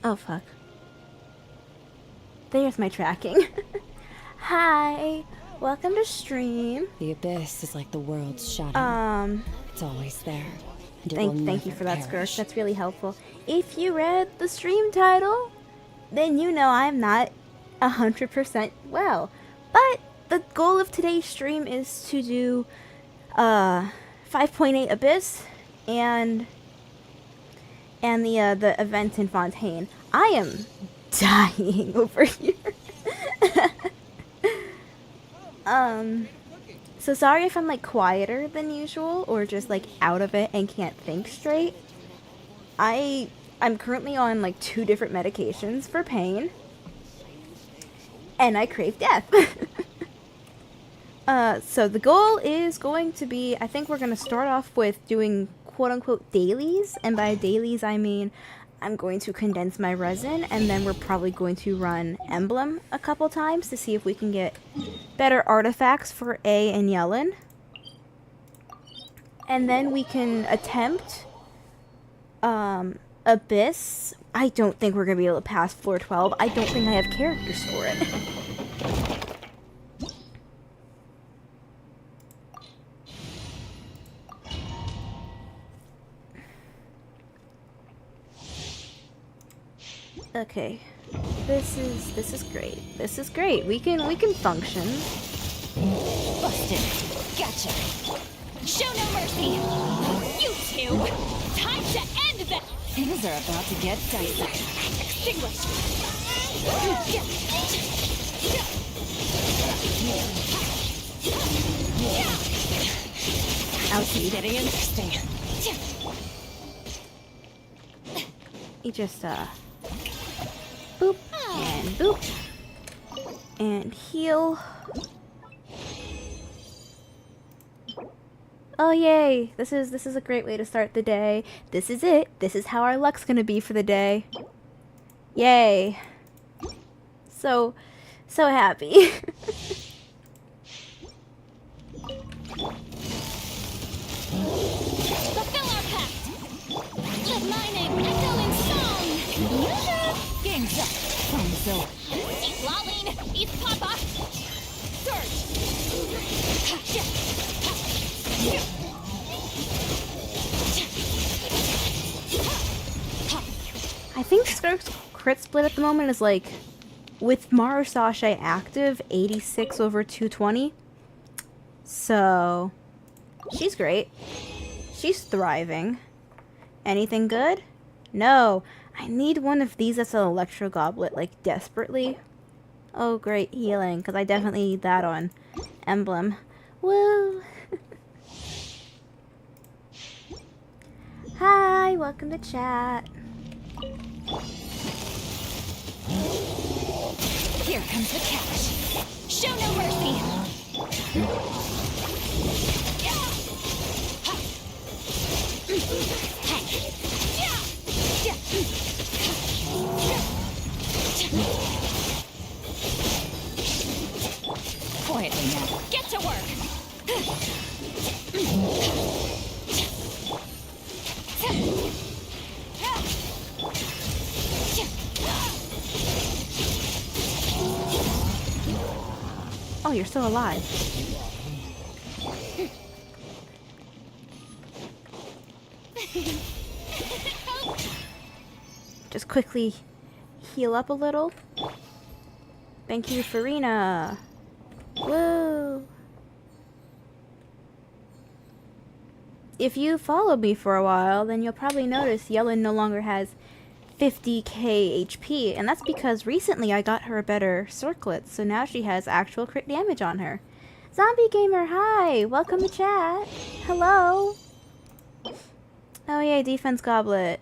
Oh, fuck. There's my tracking. Hi, welcome to stream. The abyss is like the world's shadow. It's always there, Thank you for that, Skirk. That's really helpful. If you read the stream title, then you know I'm not 100% well. But the goal of today's stream is to do 5.8 Abyss and the event in Fontaine. I am dying over here. So sorry if I'm like quieter than usual or just like out of it and can't think straight. I'm currently on like 2 different medications for pain. And I crave death. So the goal is going to be, I think we're going to start off with doing quote-unquote dailies, and by dailies I mean I'm going to condense my resin, and then we're probably going to run Emblem a couple times to see if we can get better artifacts for A and Yellen. And then we can attempt Abyss. I don't think we're going to be able to pass floor 12. I don't think I have characters for it. Okay, this is great. This is great. We can function. Busted. Gotcha. Show no mercy. You two. Time to end that. Things are about to get dicey. Extinguish. Ouchie. Getting interesting. You just boop and boop and heal. Oh yay! This is a great way to start the day. This is it. This is how our luck's gonna be for the day. Yay! So happy. Fulfill our pact. Let my name echo in song. Game's up. Thumbs up. Eat Laline. Eat Papa. Surge. I think Skirk's crit split at the moment is like, with Marusashe active, 86 over 220. So, she's great. She's thriving. Anything good? No. I need one of these that's an Electro Goblet, like, desperately. Oh, great, healing, because I definitely need that on Emblem. Woo! Hi, welcome to chat. Here comes the cash. Show no mercy. Quietly now. Get to work. Oh, you're still alive. Just quickly heal up a little. Thank you, Farina. Woo! If you followed me for a while, then you'll probably notice Yellen no longer has 50k HP, and that's because recently I got her a better circlet, so now she has actual crit damage on her. Zombie Gamer, hi! Welcome to chat! Hello! Oh yay, defense goblet.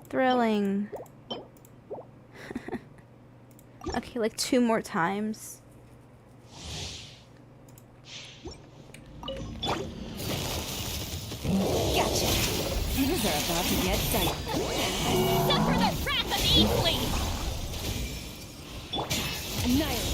Thrilling. Okay, like 2 more times. Gotcha. Things are about to get dicey. Suffer the wrath of Eatly! Annihilate.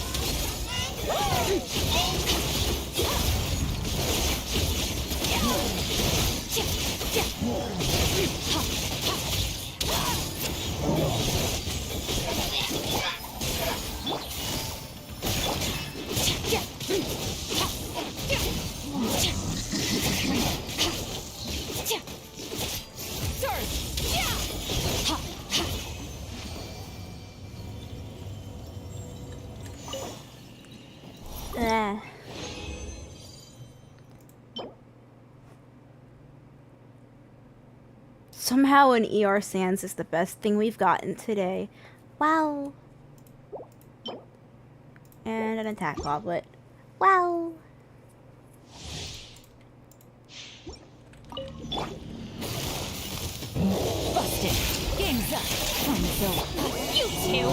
Somehow an ER Sans is the best thing we've gotten today. Wow. And an attack goblet. Wow. Busted. Game's up. Fun's over. You two.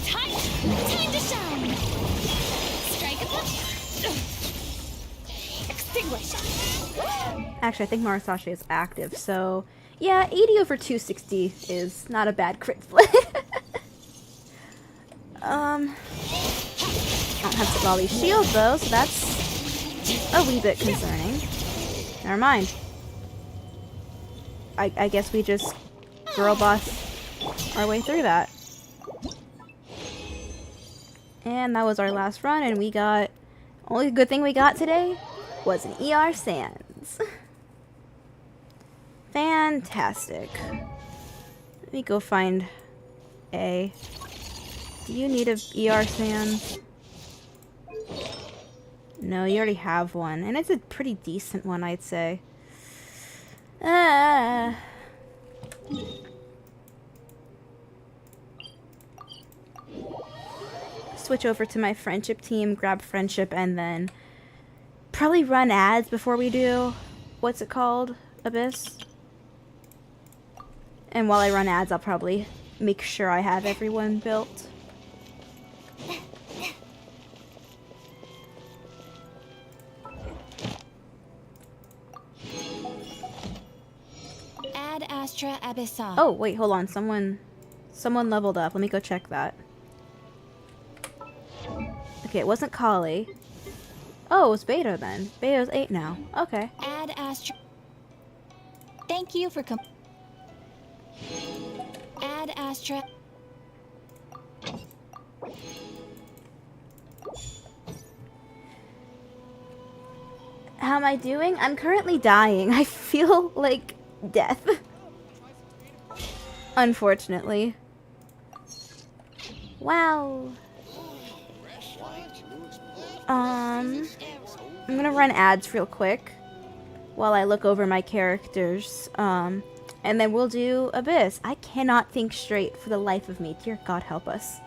Time to shine. Strike. Extinguish. Actually, I think Marasasha is active, so yeah, 80 over 260 is not a bad crit split. I don't have Savali's shield though, so that's a wee bit concerning. Never mind. I guess we just girl boss our way through that. And that was our last run, and we got... Only good thing we got today was an ER Sans. Fantastic. Let me go find A. Do you need a ER Sans? No, you already have one. And it's a pretty decent one, I'd say. Switch over to my friendship team, grab friendship, and then probably run ads before we do... What's it called? Abyss? And while I run ads, I'll probably make sure I have everyone built. Ad Astra Abyssal. Oh, wait, hold on. Someone leveled up. Let me go check that. Okay, it wasn't Kali. Oh, it was Beta then. Beta's 8 now. Okay. Ad Astra. Thank you for Ad Astra. How am I doing? I'm currently dying. I feel like death. Unfortunately. Wow. I'm gonna run ads real quick while I look over my characters. And then we'll do Abyss. I cannot think straight for the life of me. Dear God, help us.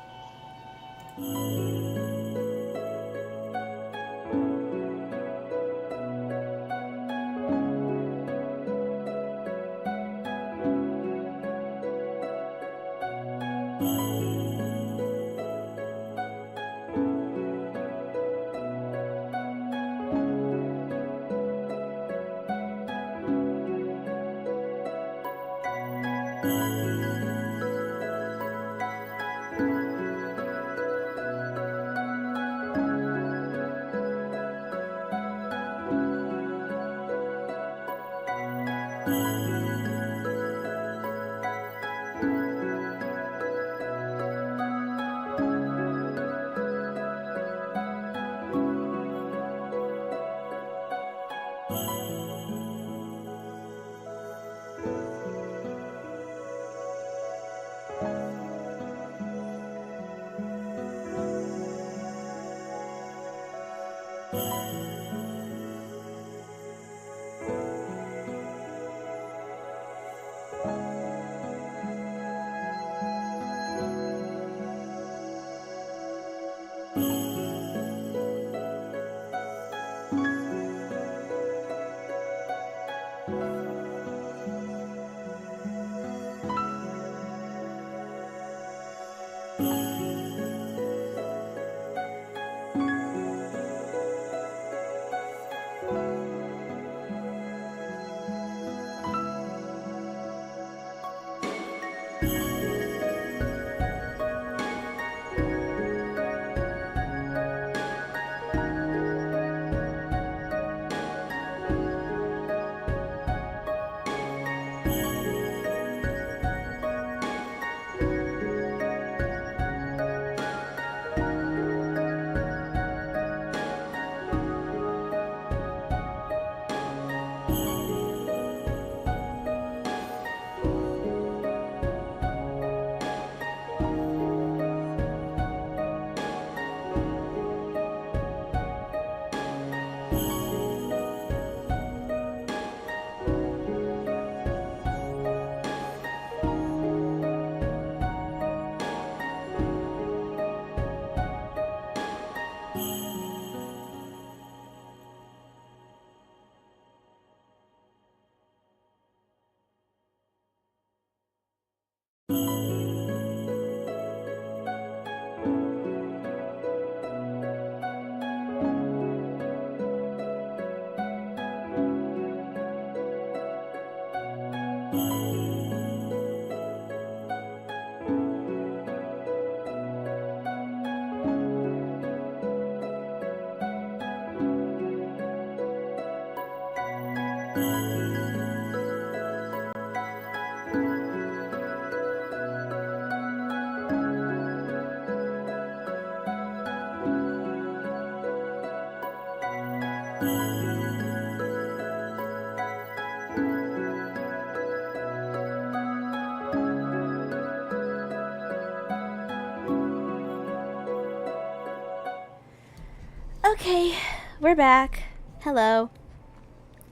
Okay, we're back. Hello.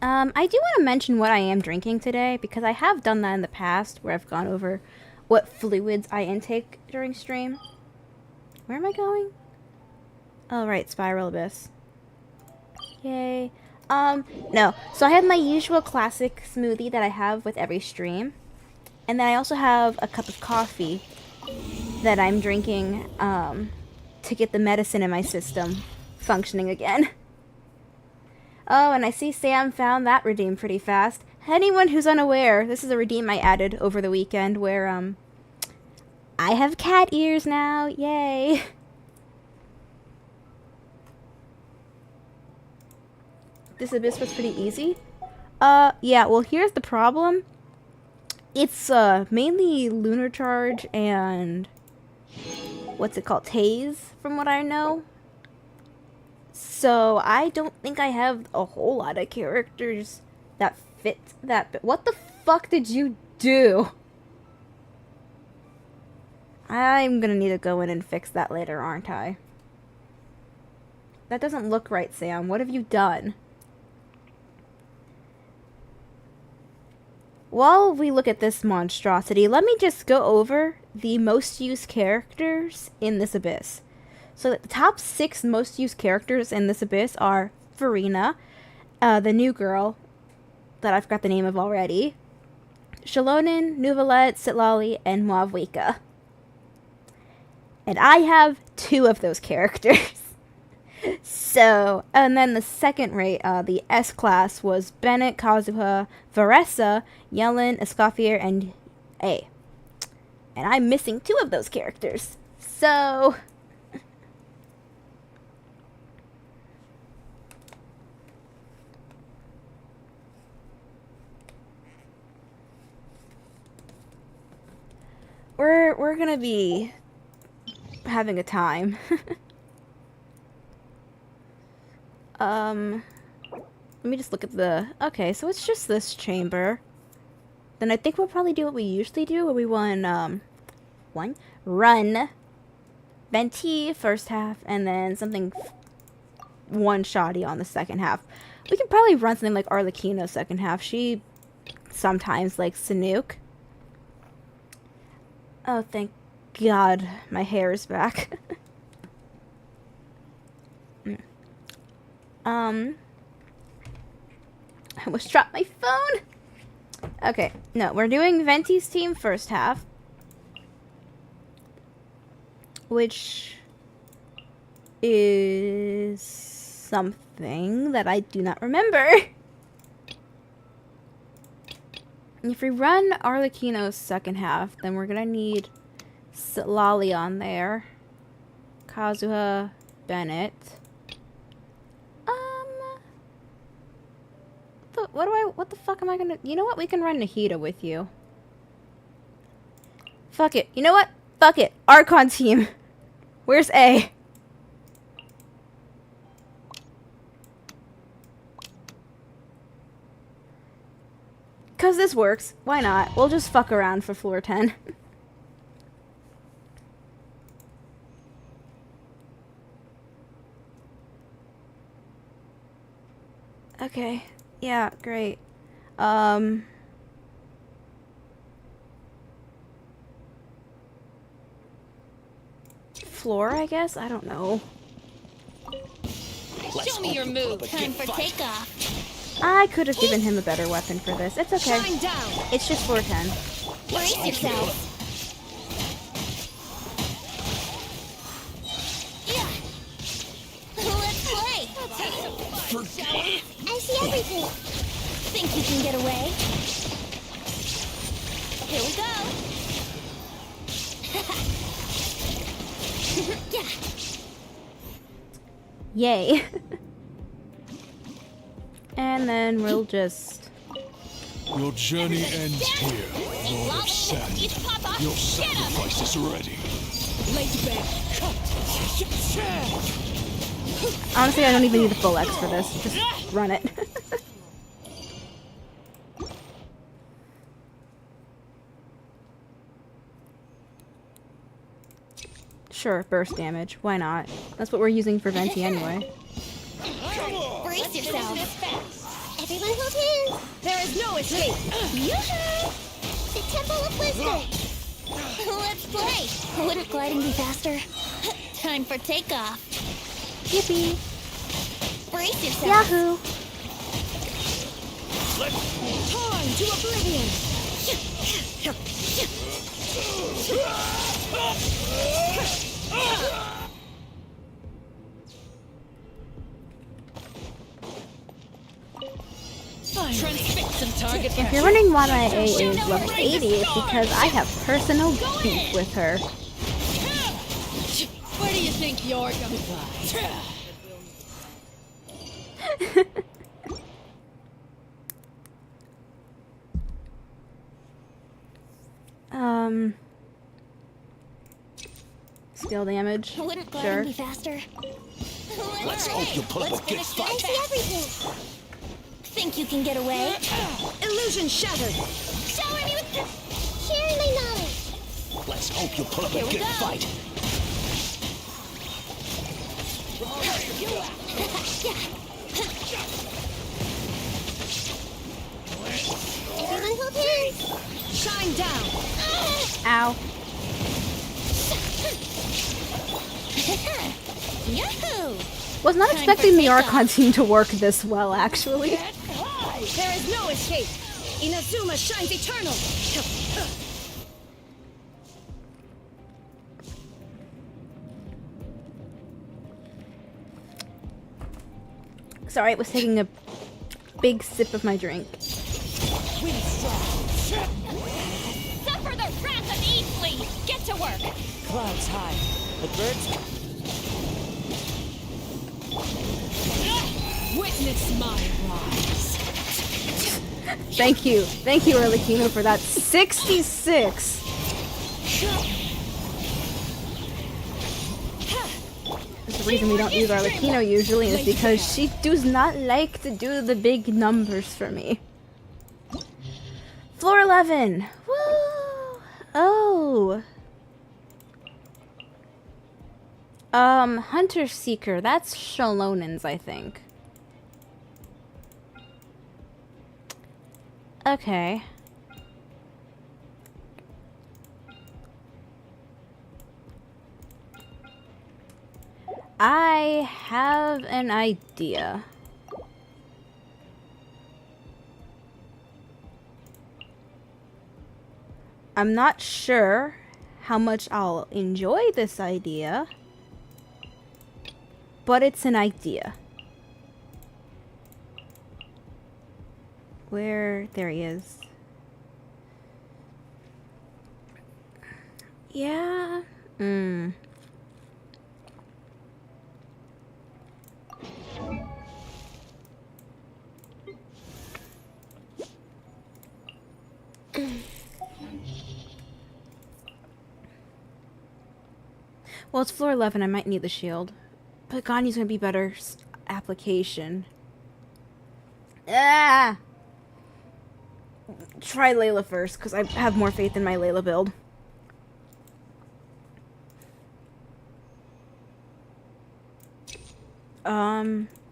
I do want to mention what I am drinking today, because I have done that in the past, where I've gone over what fluids I intake during stream. Where am I going? Oh, right, Spiral Abyss. Yay. No. So I have my usual classic smoothie that I have with every stream. And then I also have a cup of coffee that I'm drinking, to get the medicine in my system functioning again. Oh, and I see Sam found that redeem pretty fast. Anyone who's unaware, this is a redeem I added over the weekend where, I have cat ears now. Yay. This abyss was pretty easy. Yeah, well, here's the problem. It's, mainly Lunar Charge and... what's it called? Tase, from what I know. So, I don't think I have a whole lot of characters that fit that. What the fuck did you do? I'm gonna need to go in and fix that later, aren't I? That doesn't look right, Sam. What have you done? While we look at this monstrosity, let me just go over the most used characters in this abyss. So the top 6 most used characters in this abyss are Farina, the new girl that I forgot the name of already, Shalonin, Nuvalet, Sitlali, and Muavwika. And I have 2 of those characters. So, and then the second rate, the S class was Bennett, Kazuha, Varessa, Yellen, Escoffier, and A. And I'm missing 2 of those characters. So... We're gonna be having a time. Let me just look at the... Okay, so it's just this chamber. Then I think we'll probably do what we usually do, where we run Venti first half, and then something one-shotty on the second half. We could probably run something like Arlecchino second half. She sometimes likes Sanook. Oh, thank God, my hair is back. I almost dropped my phone. Okay, no, we're doing Venti's team first half, which is something that I do not remember. If we run Arlecchino's second half, then we're gonna need Sitlali on there, Kazuha, Bennett. What the fuck am I gonna... You know what? We can run Nahida with you. Fuck it. You know what? Fuck it. Archon team. Where's A? Cause this works. Why not? We'll just fuck around for floor 10. Okay. Yeah, great. Floor, I guess? I don't know. Show me your move. Time for takeoff. I could have given him a better weapon for this. It's okay. Shine down. It's just floor 10. Brace yourself. Yeah. Let's play. I see everything. Think you can get away? Here we go. Yeah. Yay. And then we'll just... Your journey ends here, Lord of Sand. Your sacrifice is ready. Honestly, I don't even need the full X for this. Just run it. Sure, burst damage. Why not? That's what we're using for Venti anyway. yourself. Everyone hold hands. There is no escape. Yoo-hoo! The Temple of Wisdom. Let's play. Wouldn't gliding be faster? Time for takeoff. Yippee! Brace yourself. Yahoo! Time to oblivion. Transfix and target. If you're wondering why my A is level 80, it's because I have personal beef with her. Where do you think you're going? Skill damage. Wouldn't gliding Sure. be faster? Let's hope you pull up a good I fight. see everything. Think you can get away? Illusion shattered. Shower me with sharing my knowledge. Let's hope you pull up Here a we good go. fight. Everyone hold hands. Shine down. Ow. Yahoo! Was not Time expecting for the takeoff. Archon team to work this well, actually. There is no escape. Inazuma shines eternal. Sorry, I was taking a big sip of my drink. Suffer the wrath of Eastly. Get to work. Clouds high, but birds. Witness my rise. Thank you, Arlecchino, for that 66. That's the reason we don't use Arlecchino usually, is because she does not like to do the big numbers for me. Floor 11. Woo! Oh. Hunter Seeker. That's Shalonen's, I think. Okay. I have an idea. I'm not sure how much I'll enjoy this idea, but it's an idea. Where? There he is. Yeah. Well, it's floor 11. I might need the shield. But Ganya's gonna be better application. Ah! Try Layla first, because I have more faith in my Layla build.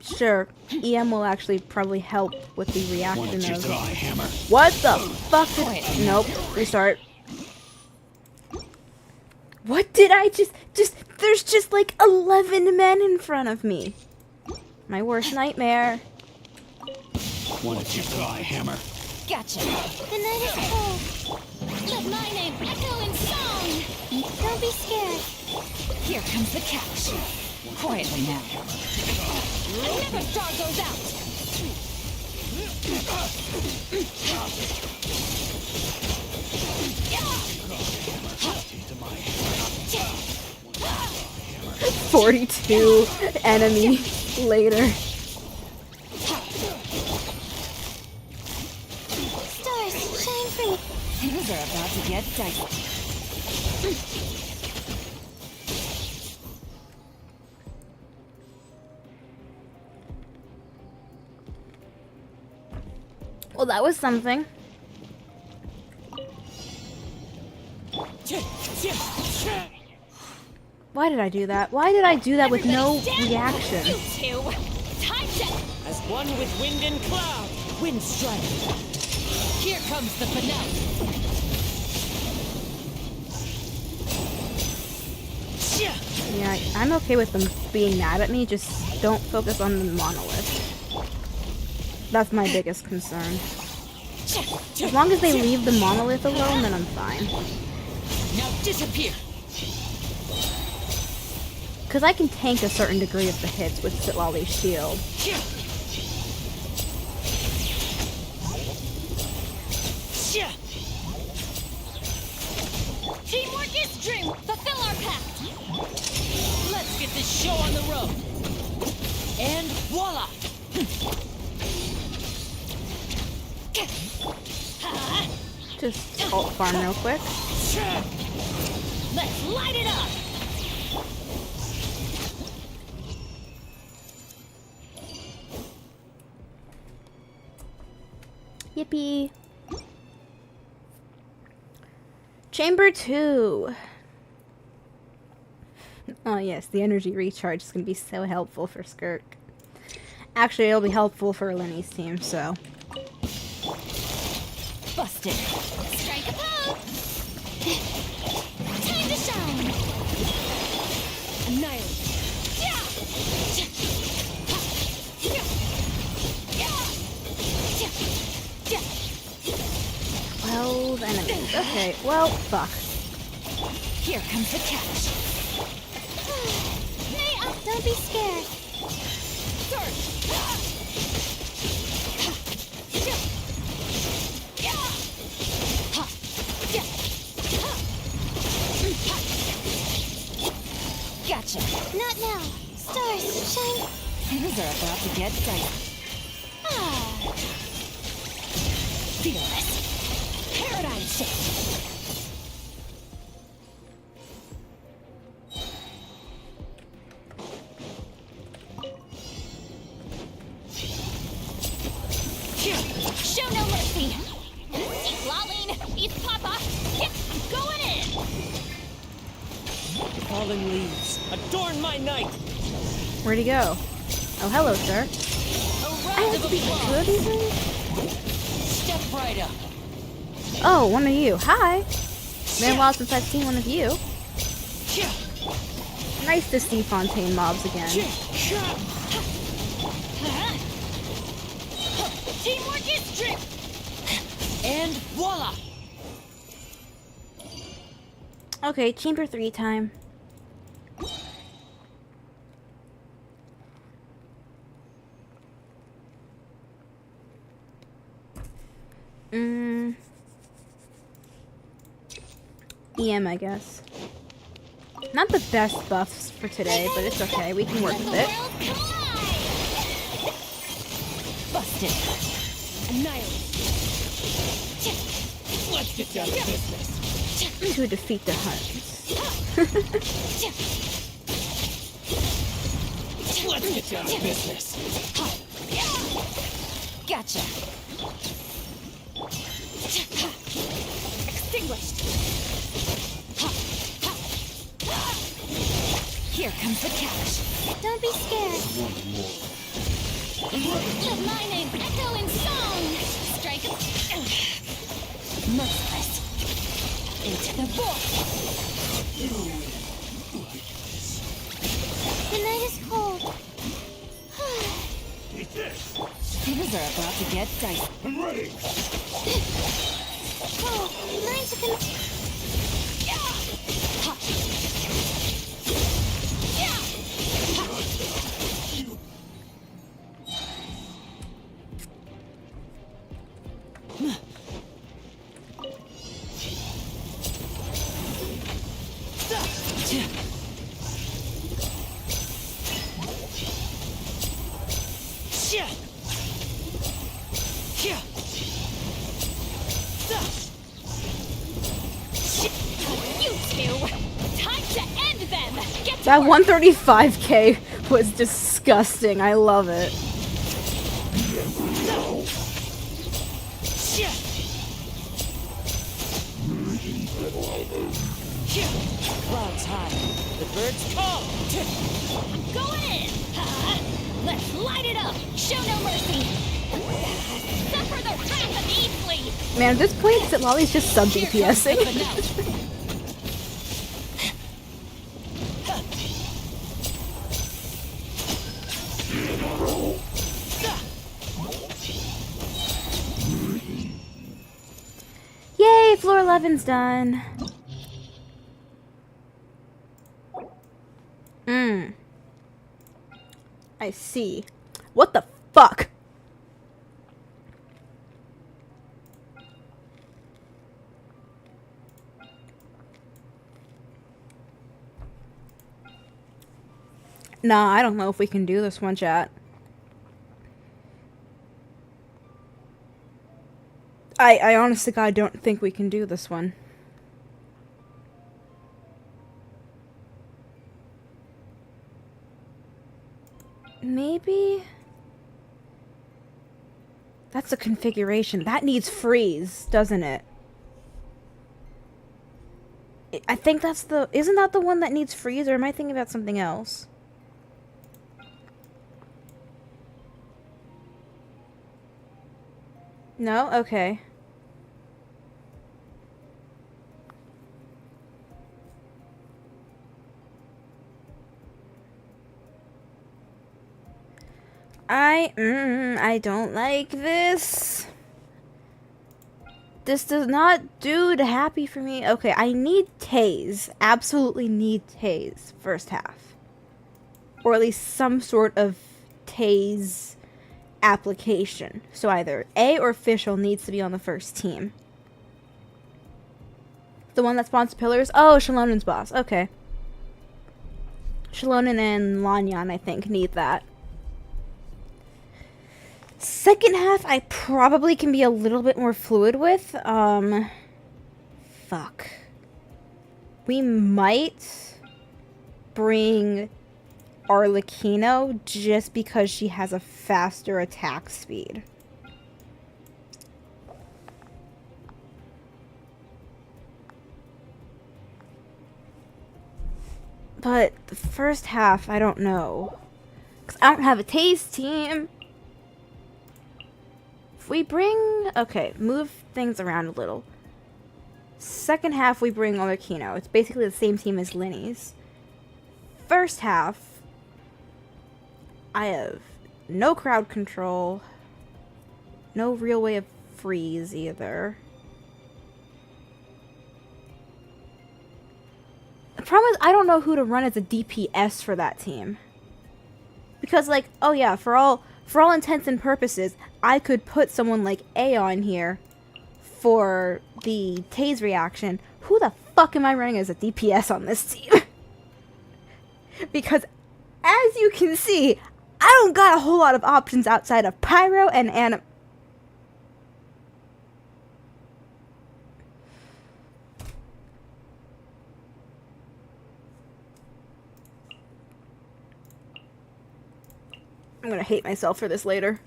Sure. EM will actually probably help with the reaction Want to of... try hammer? What the fuck did... Nope. Restart. What did I just... There's just like 11 men in front of me. My worst nightmare. Want to try hammer? Gotcha. The night is cold. Let my name echo in song. Don't be scared. Here comes the catch. Quietly now. Another star goes out. 42 enemies later. Stars, shine for me. Things are about to get dicey. Well, that was something. Why did I do that? Why did I do that with no Everybody stand. reaction? You two. Time to. As One with wind and cloud. Wind strike. Here comes the finale. Yeah, I'm okay with them being mad at me, just don't focus on the monolith. That's my biggest concern. As long as they leave the monolith alone, then I'm fine. Now disappear. Because I can tank a certain degree of the hits with Sitlali's shield. Teamwork is dream. Fulfill our pact. Let's get this show on the road. And voila! Just ult farm real quick. Let's light it up. Yippee. Chamber 2. Oh yes, the energy recharge is going to be so helpful for Skirk. Actually, it'll be helpful for Lenny's team, so. Busted. Strike a pose! Time to shine! Annihilate. 12 enemies. Okay, well, fuck. Here comes the catch. Nay, don't be scared. Gotcha. Not now. Stars, shine. Things are about to get dicey. Ah, Feel this. Paradigm shift. show no mercy. Eat Laline, eat Papa. Yeah, I'm going in. Fallen leaves, adorn my night! Where'd he go? Oh, hello, sir. A I round have of to beat two of these things? Step right up. Oh, one of you. Hi. Been a while since I've seen one of you. Nice to see Fontaine mobs again. Teamwork is dream. And voila. Okay, Chamber 3 time. EM, I guess. Not the best buffs for today, but it's okay. We can work with it. Busted. Annihilate. Let's get down to business. To defeat the Huns. Let's get down to business. Gotcha. Extinguished. Here comes the catch. Don't be scared. Let my name echo in song. Strike a... Merciless. Into the void. The night is cold. Things are about to get dicey. I'm ready. Oh, lines are gonna... You two! Time to end them! Get to That work! 135k was disgusting. I love it. Clouds high, the birds call. Going in! Let's light it up! Show no mercy! Suffer the wrath of Eastleigh! Man, at this point, Lolly's just sub DPSing. Yay, floor 11's done. I see. What the fuck? Nah, I don't know if we can do this one, chat. I honest to God don't think we can do this one. Maybe? That's a configuration. That needs freeze, doesn't it? I think that's the... Isn't that the one that needs freeze, or am I thinking about something else? No? Okay. I don't like this. This does not do the happy for me. Okay, I need Tase. Absolutely need Tase first half. Or at least some sort of Tase application. So either A or Fischl needs to be on the first team. The one that spawns pillars? Oh, Shalonen's boss. Okay. Shalonen and Lanyan, I think, need that. Second half, I probably can be a little bit more fluid with. Fuck. We might bring Arlecchino just because she has a faster attack speed. But the first half, I don't know. Because I don't have a Tase team. If we bring... Okay, move things around a little. Second half, we bring Arlecchino. It's basically the same team as Linny's. First half, I have no crowd control. No real way of freeze either. The problem is I don't know who to run as a DPS for that team. Because, like, oh yeah, for all intents and purposes, I could put someone like A on here for the Tase reaction. Who the fuck am I running as a DPS on this team? Because, as you can see, I don't got a whole lot of options outside of Pyro and Anim... I'm gonna hate myself for this later.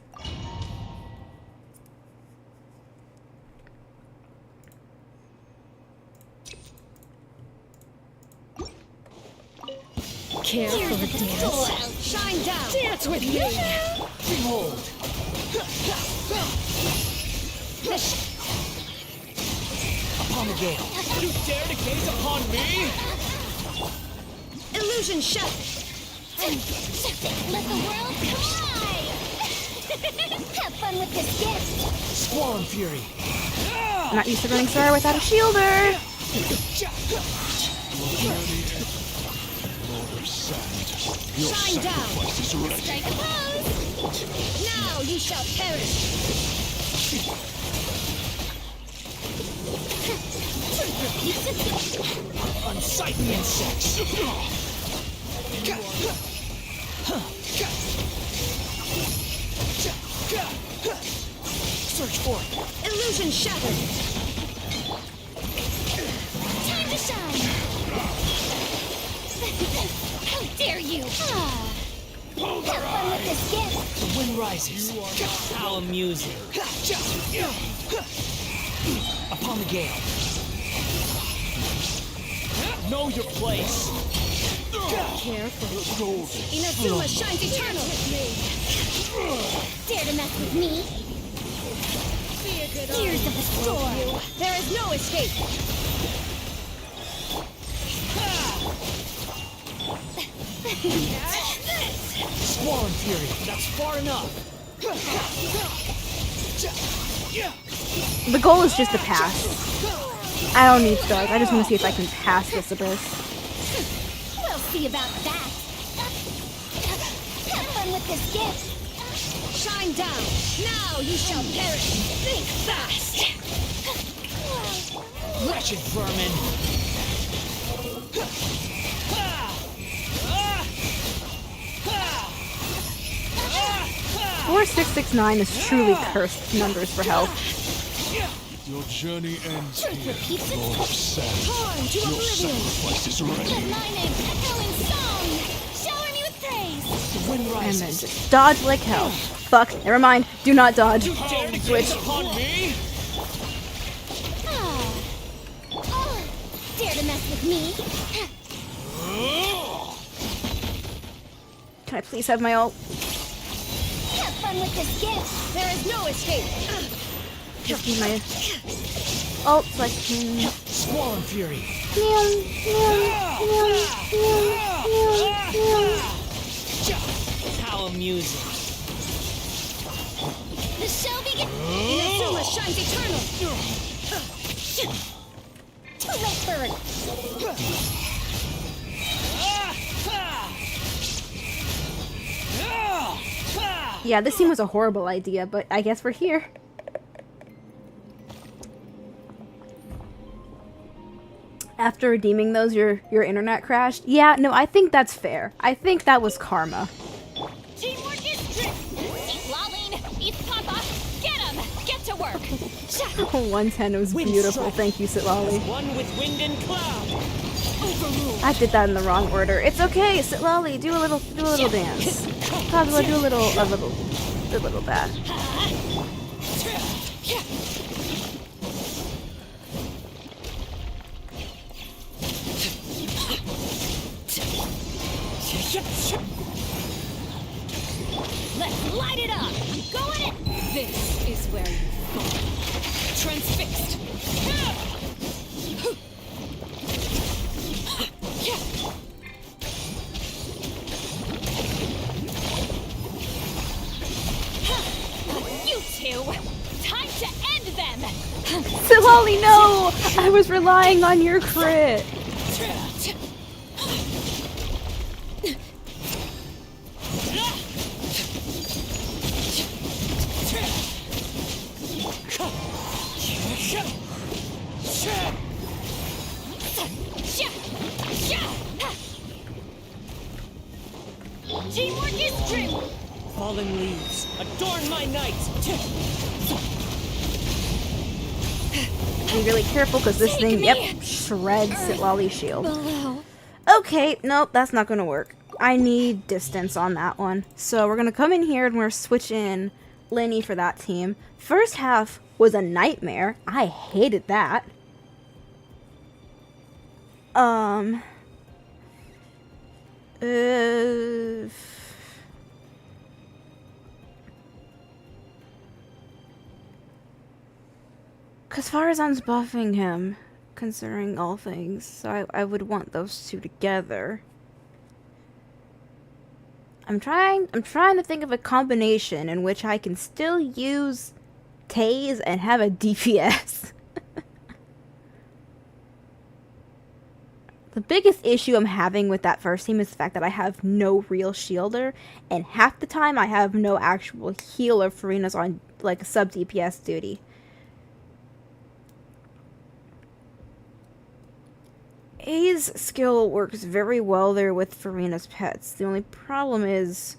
Careful, dance. Shine down. Dance with me! Behold! Upon the gale. You dare to gaze upon me? Illusion shut. Let the world cry! Have fun with this gift! Squall and Fury. I'm not used to running Sora without a shielder! Lord of Sand, your Shine down. sacrifice is ready. Strike a pose! Now you shall perish. Unsightly insects. Search for it. Illusion shattered. Time to shine! How dare you! Have fun with this gift! The wind rises. How amusing. Upon the gale. Know your place. Gold. Inazuma shines eternal. Dare to mess with me? Tears of the storm. There is no escape. Squall and Fury, that's far enough. The goal is just to pass. I don't need stars. I just want to see if I can pass this abyss. We'll see about that. Have fun with this gift. Shine down. Now you shall perish. Think fast. Wretched vermin. 4669 is truly cursed numbers for health. Your journey ends here, repeats Lord of Sand. Torn to Your oblivion. sacrifice is Let ready. my name echo in song. Shower me with praise. The wind And then rises. just dodge like hell. Fuck, never mind. Do not dodge. You dare to Switch. gaze upon me? Ah. Oh, dare to mess with me? Can I please have my ult? Have fun with this gift. There is no escape. Just need my ult so I can... Squall and Fury. How amusing. The show begins. Inazuma shines eternal. Too late for it. Yeah, this scene was a horrible idea, but I guess we're here. After redeeming those, your internet crashed? Yeah, no, I think that's fair. I think that was karma. Teamwork is strict. Eat Laline. Eat Papa. Get him. Get to work. 110 was Wind beautiful. strike. Thank you, Sitlali. One with wind and cloud. Overruled. I did that in the wrong order. It's okay, Sitlali. Do a little dance. Kazuha, do a little that. Let's light it up. Go in it. This is where you fall. Transfixed. You two. Time to end them. Sitlali, no! I was relying on your crit. Teamwork is true. Fallen leaves, adorn my night. Be really careful because this thing, yep, shreds Sitlali's shield. Okay, nope, that's not gonna work. I need distance on that one. So we're gonna come in here and we're switching Lenny for that team. First half was a nightmare. I hated that. Because Farazan's buffing him, considering all things, so I would want those two together. I'm trying to think of a combination in which I can still use Tase and have a DPS. The biggest issue I'm having with that first team is the fact that I have no real shielder, and half the time I have no actual healer for Farina's on like sub DPS duty. A's skill works very well there with Farina's pets. The only problem is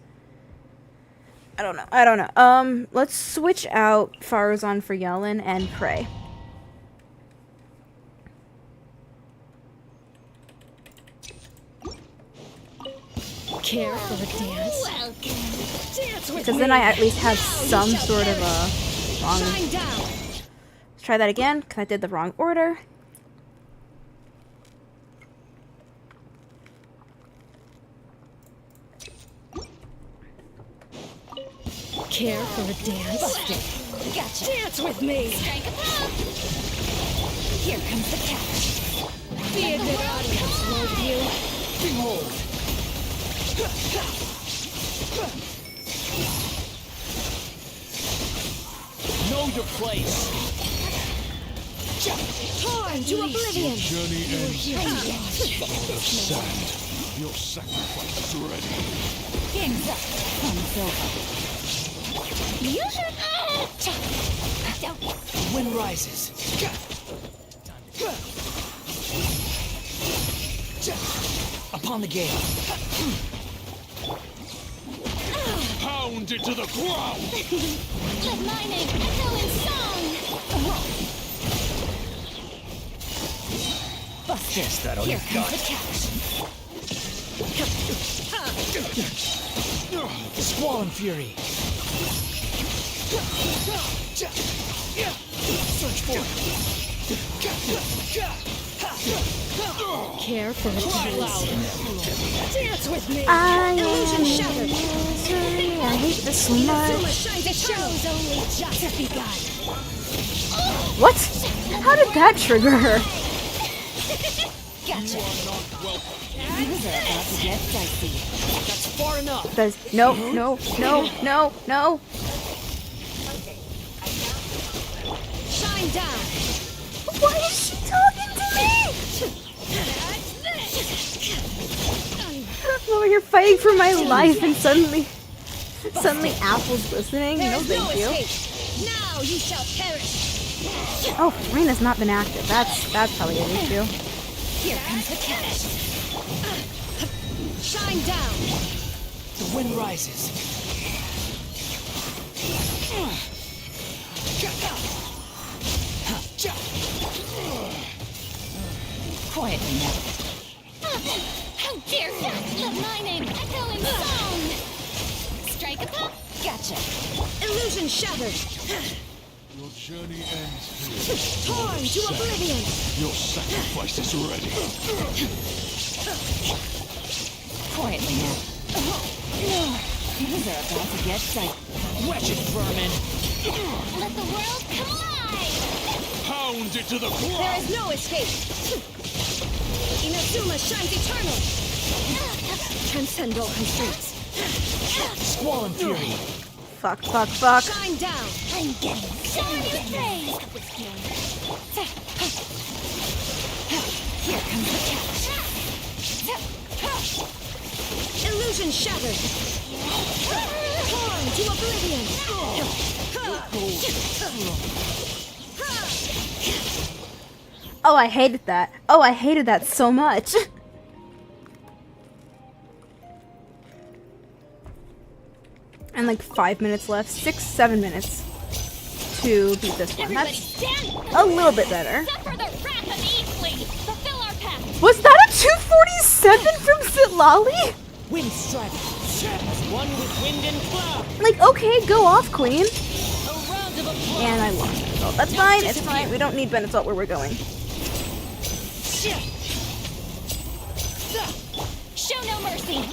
I don't know. Let's switch out Farazan for Yellen and pray. Care for a dance? Welcome. Dance with Because then I at least have some sort of a wrong. Shine down. Let's try that again, because I did the wrong order. Care for a dance? Busted. Gotcha. Dance with me. Strike a pop. Here comes the catch. Be a good audience, won't you? Behold. Know your place. Torn to oblivion. Journey ends here. God of sand. Your sacrifice is ready. Game's up. Thumbs over. You should. Wind rises. Upon the gale. Pound it to the ground. Let my name echo in song. Busted. Is that all Here you comes got? the catch. Squall and fury. Search for it. Care for a dance. Dance with me. I Illusion am shattered. misery. I hate this so much. Shines show's only just begun. What? How did that trigger her? Gotcha. Things are about to get dicey. That's far enough. Does no, no, no, no, no. Shine down. Why is she talking to me? I'm over here fighting for my life, and suddenly Apple's listening. No, thank you. Now you shall perish. Oh, Rain has not been active. That's probably an issue. Here comes the catch. Shine down. The wind rises. Quietly now. How dare you! Let my name echo in song. Strike a pop. Gotcha. Illusion shattered. Your journey ends here. Torn to oblivion. Your sacrifice is ready. Quietly now. Things are about to get dicey. Wretched vermin. Let the world come alive. Pound it to the There ground. is no escape. Inazuma shines eternal. Transcend all constraints. Squall and fury. Fuck, fuck, fuck. Shine down. I'm getting started. Here comes the catch. Illusion shattered. Torn to oblivion. Oh, I hated that. Oh, I hated that so much. And like 5 minutes left. 6-7 minutes to beat this one. Everybody That's stand. a little bit better. Suffer the wrath of Eastling. Fulfill our path. Was that a 247 from Sitlali? Wind strike. As one with wind and cloud. Like, okay, go off, queen. A round of applause. And I lost Benetalt. That's fine, it's fine. We don't need Benetalt where we're going. Show no mercy.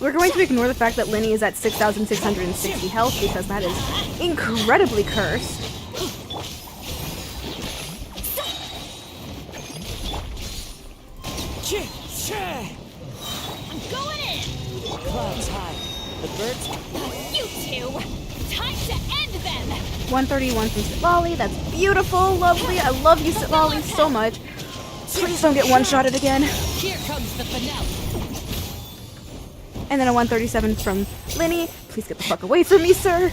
We're going to ignore the fact that Linny is at 6,660 health because that is incredibly cursed. I'm going in. Clouds high. The birds. You two. Time to end them. 131 from Sitlali. That's beautiful, lovely. I love you, Sitlali, so much. Please don't get one-shotted again. Here comes the finale. And then a 137 from Linny. Please get the fuck away from me, sir.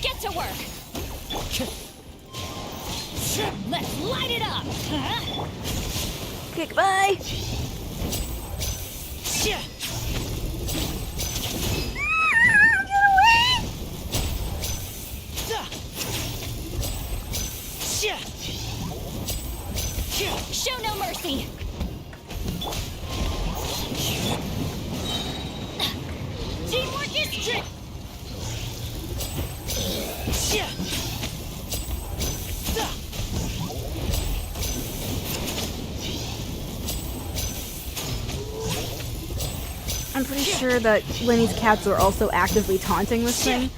Get to work. Let's light it up. Huh? Okay, goodbye. Get away! Show no mercy. I'm pretty sure that Lenny's cats are also actively taunting this thing.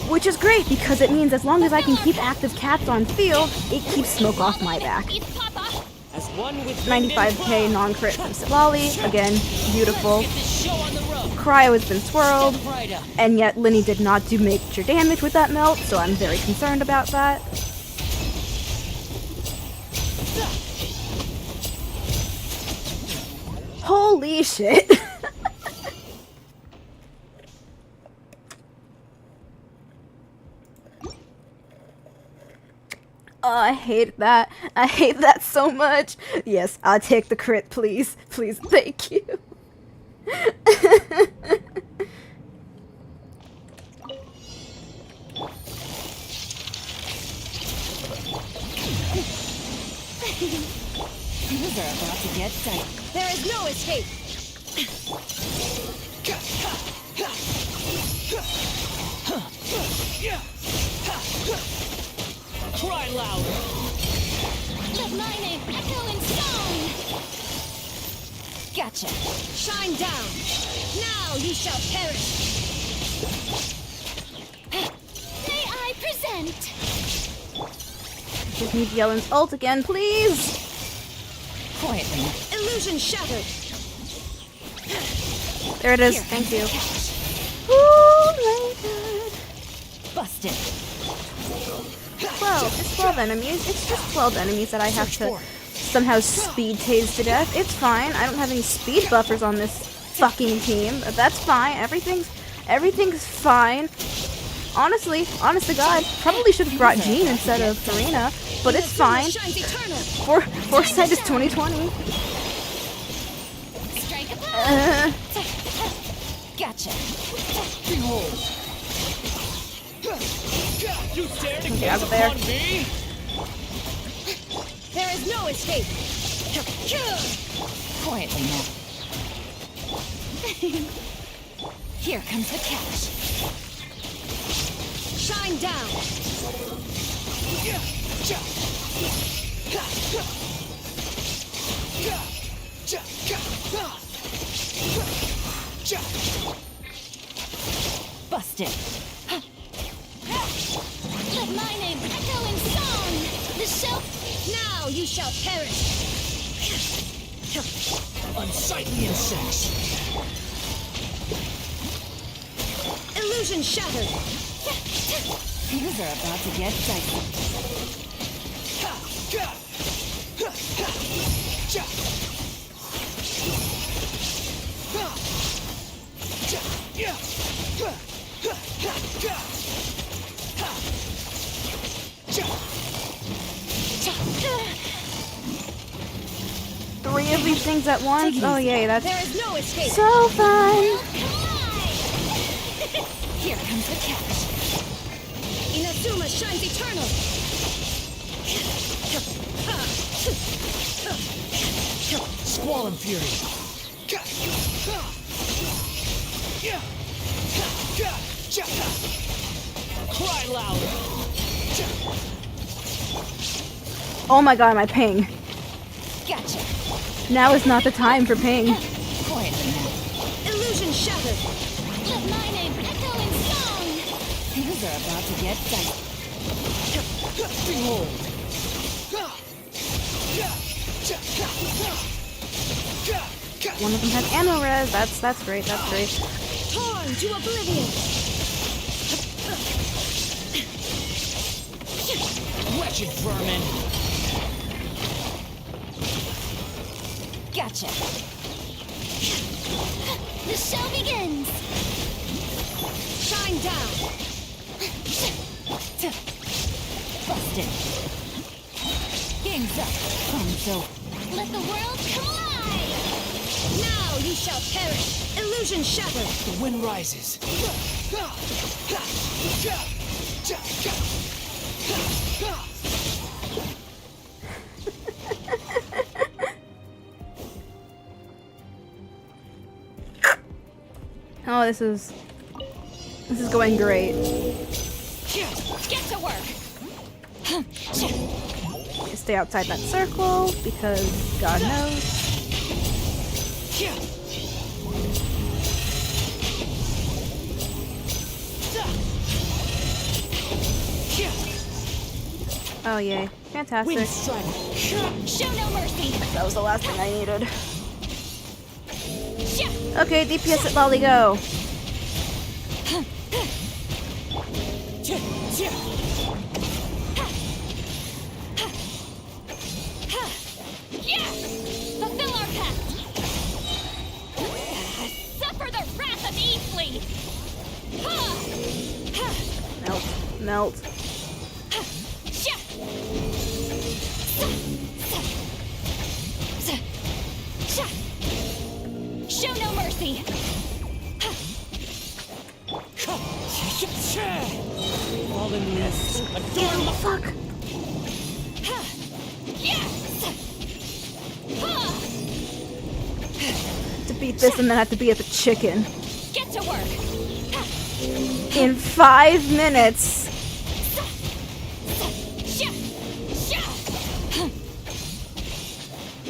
Which is great, because it means as long as I can keep active cats on field, it keeps smoke off my back. It's Papa. As one with 95k non-crit from Sitlali. Again, beautiful. Get this show on the road. Cryo has been swirled, Right up. and yet Lenny did not do major damage with that melt, so I'm very concerned about that. Holy shit. Oh, I hate that. I hate that so much. Yes, I'll take the crit, please. Please, thank you. Things are about to get dicey. There is no escape. Cry louder. Let my name echo in song. Gotcha. Shine down. Now you shall perish. May I present? Give me Yelen's ult again, please. Quietly. Illusion shattered. There it is. Here Thank comes you. the catch. Oh my god. Busted. 12. It's 12 enemies. It's just 12 enemies that I have to somehow speed tase to death. It's fine. I don't have any speed buffers on this fucking team. That's fine. Everything's fine. Honestly, honest to God, probably should have brought Jean instead of Karina, but it's fine. Shines eternal. Foresight is 2020. Strike a blow. Gotcha. Behold. You dare to Get out gaze of there. upon me? There is no escape. Quietly now. Here comes the catch. Shine down. Busted. Let my name echo in song. The shelf. Now you shall perish. Unsightly insects. Illusion shattered. Things are about to get dicey. Three of these things at once? Oh yay, that's There is no escape. so fun! Here comes the catch. Inazuma shines eternal. Squall and fury. Cry louder. Oh my god, my ping. Gotcha. Now is not the time for ping. Quietly now. Illusion shattered. Let my name echo in song. Things are about to get dicey. Behold. One of them has ammo res. That's great. That's great. Torn to oblivion. Wretched vermin. Gotcha. The show begins. Shine down. Busted. Game's up. So Let the world collide. Now you shall perish. Illusion shattered. The wind rises. Oh, this is going great. get to work. Stay outside that circle because God knows. Oh, yay. Fantastic. Wind Strider. Show no mercy. That was the last thing I needed. Sha. Okay, DPS at Lolly, go. Yeah! Fulfill our pact! Suffer the wrath of Eastleigh! Melt. Melt. Sha! Sha! Show no mercy! Fallen mist. Adorn my Fuck. To beat this and then have to be at the chicken. Get to work! In 5 minutes. Sha! Sha!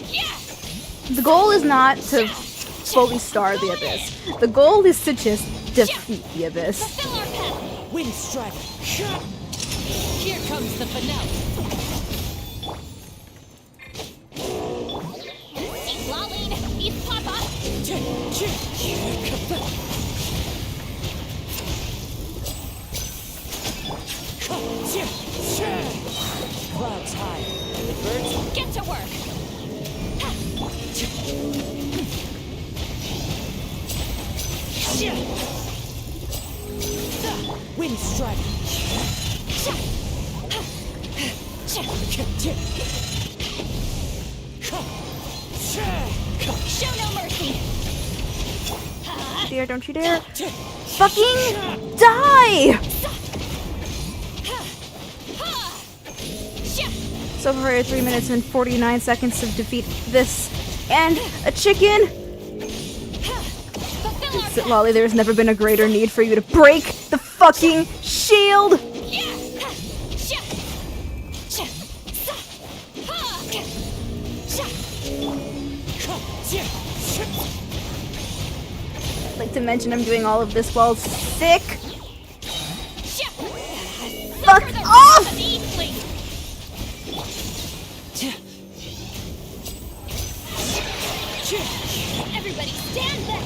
Yeah! The goal is not to fully star the Abyss. The goal is to just defeat the Abyss. Fulfill our pact! Wind Strider. Here comes the finale! East Laline! East Papa! Clouds high. The birds. Get to work! Wind Strider. Show no mercy! Dear, don't you dare. Fucking die! So far, 3 minutes and 49 seconds to defeat this and a chicken. Sit Lolly, there's never been a greater need for you to break the fucking shield. I'd like to mention I'm doing all of this while sick. Fuck off! Everybody stand back!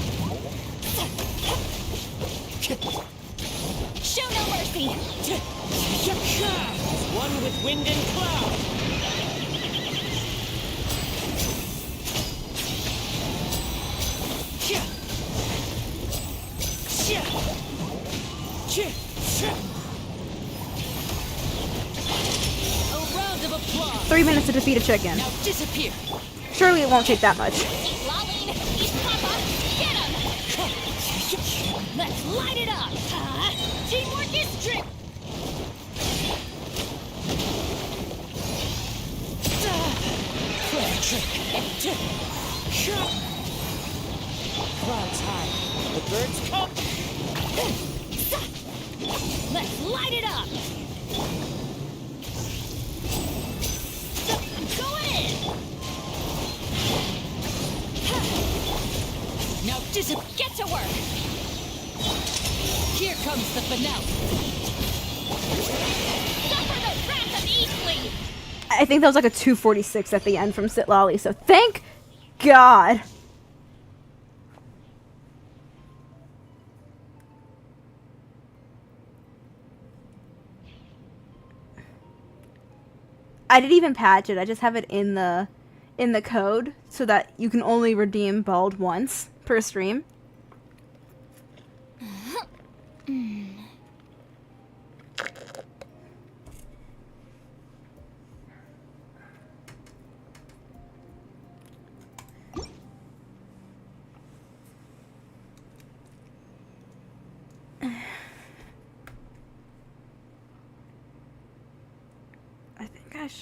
Show no mercy! One with wind and cloud. A round of applause. 3 minutes to defeat a chicken. Now disappear. Surely it won't take that much. Laline, East Papa, get him! Let's light it up! Teamwork is trip! Clouds high. The birds come. Let's light it up! Go in! Now Get to work! Here comes the finale. Suffer the wrath of Eastleigh! I think that was like a 246 at the end from Sit Lolly, so thank God. I didn't even patch it. I just have it in the code so that you can only redeem Bald once per stream.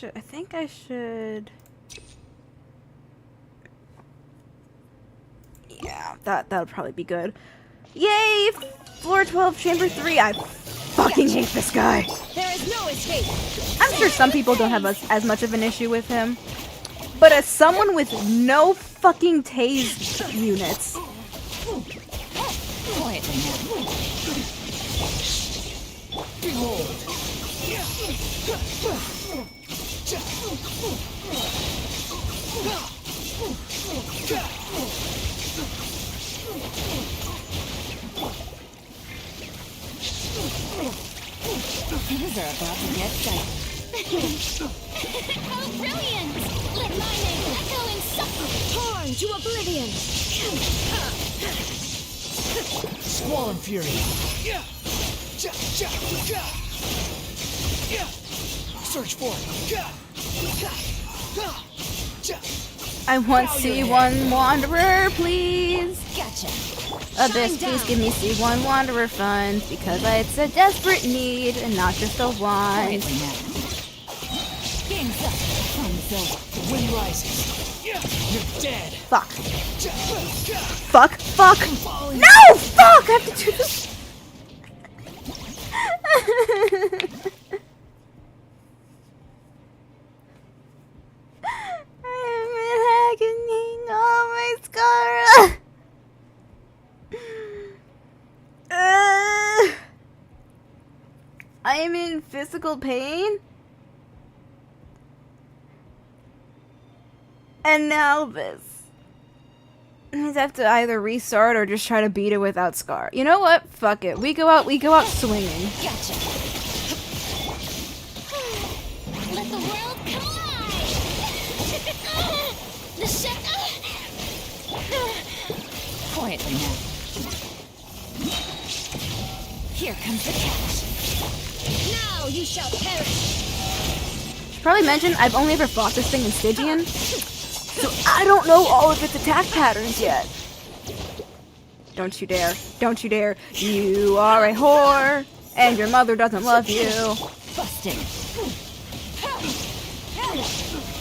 I think I should. Yeah, that would probably be good. Yay! Floor 12, Chamber 3. I fucking hate this guy. There is no escape! I'm sure some people don't have as much of an issue with him. But as someone with no fucking tase units. Quietly now. Behold. Things are about to get dicey. How brilliant! Let my name echo in torn to oblivion! Squall and Fury. Search for it. I want C1 Wanderer, please. Gotcha. Abyss, please give me C1 Wanderer funds because it's a desperate need and not just a want. Quietly now. Game's up. Fun's over. The wind rises. You're dead. Fuck. Fuck. Fuck. No! Fuck! I have to do this. I'm in agony. Oh my scar. I am in physical pain. And now this. I have to either restart or just try to beat it without Scar. You know what? Fuck it. We go out swinging. Gotcha. Let the world collide! The ship. Quietly now. Here comes the catch. Now you shall perish! Should probably mention I've only ever fought this thing in Stygian, so I don't know all of its attack patterns yet. Don't you dare. Don't you dare. You are a whore, and your mother doesn't love you. Busted.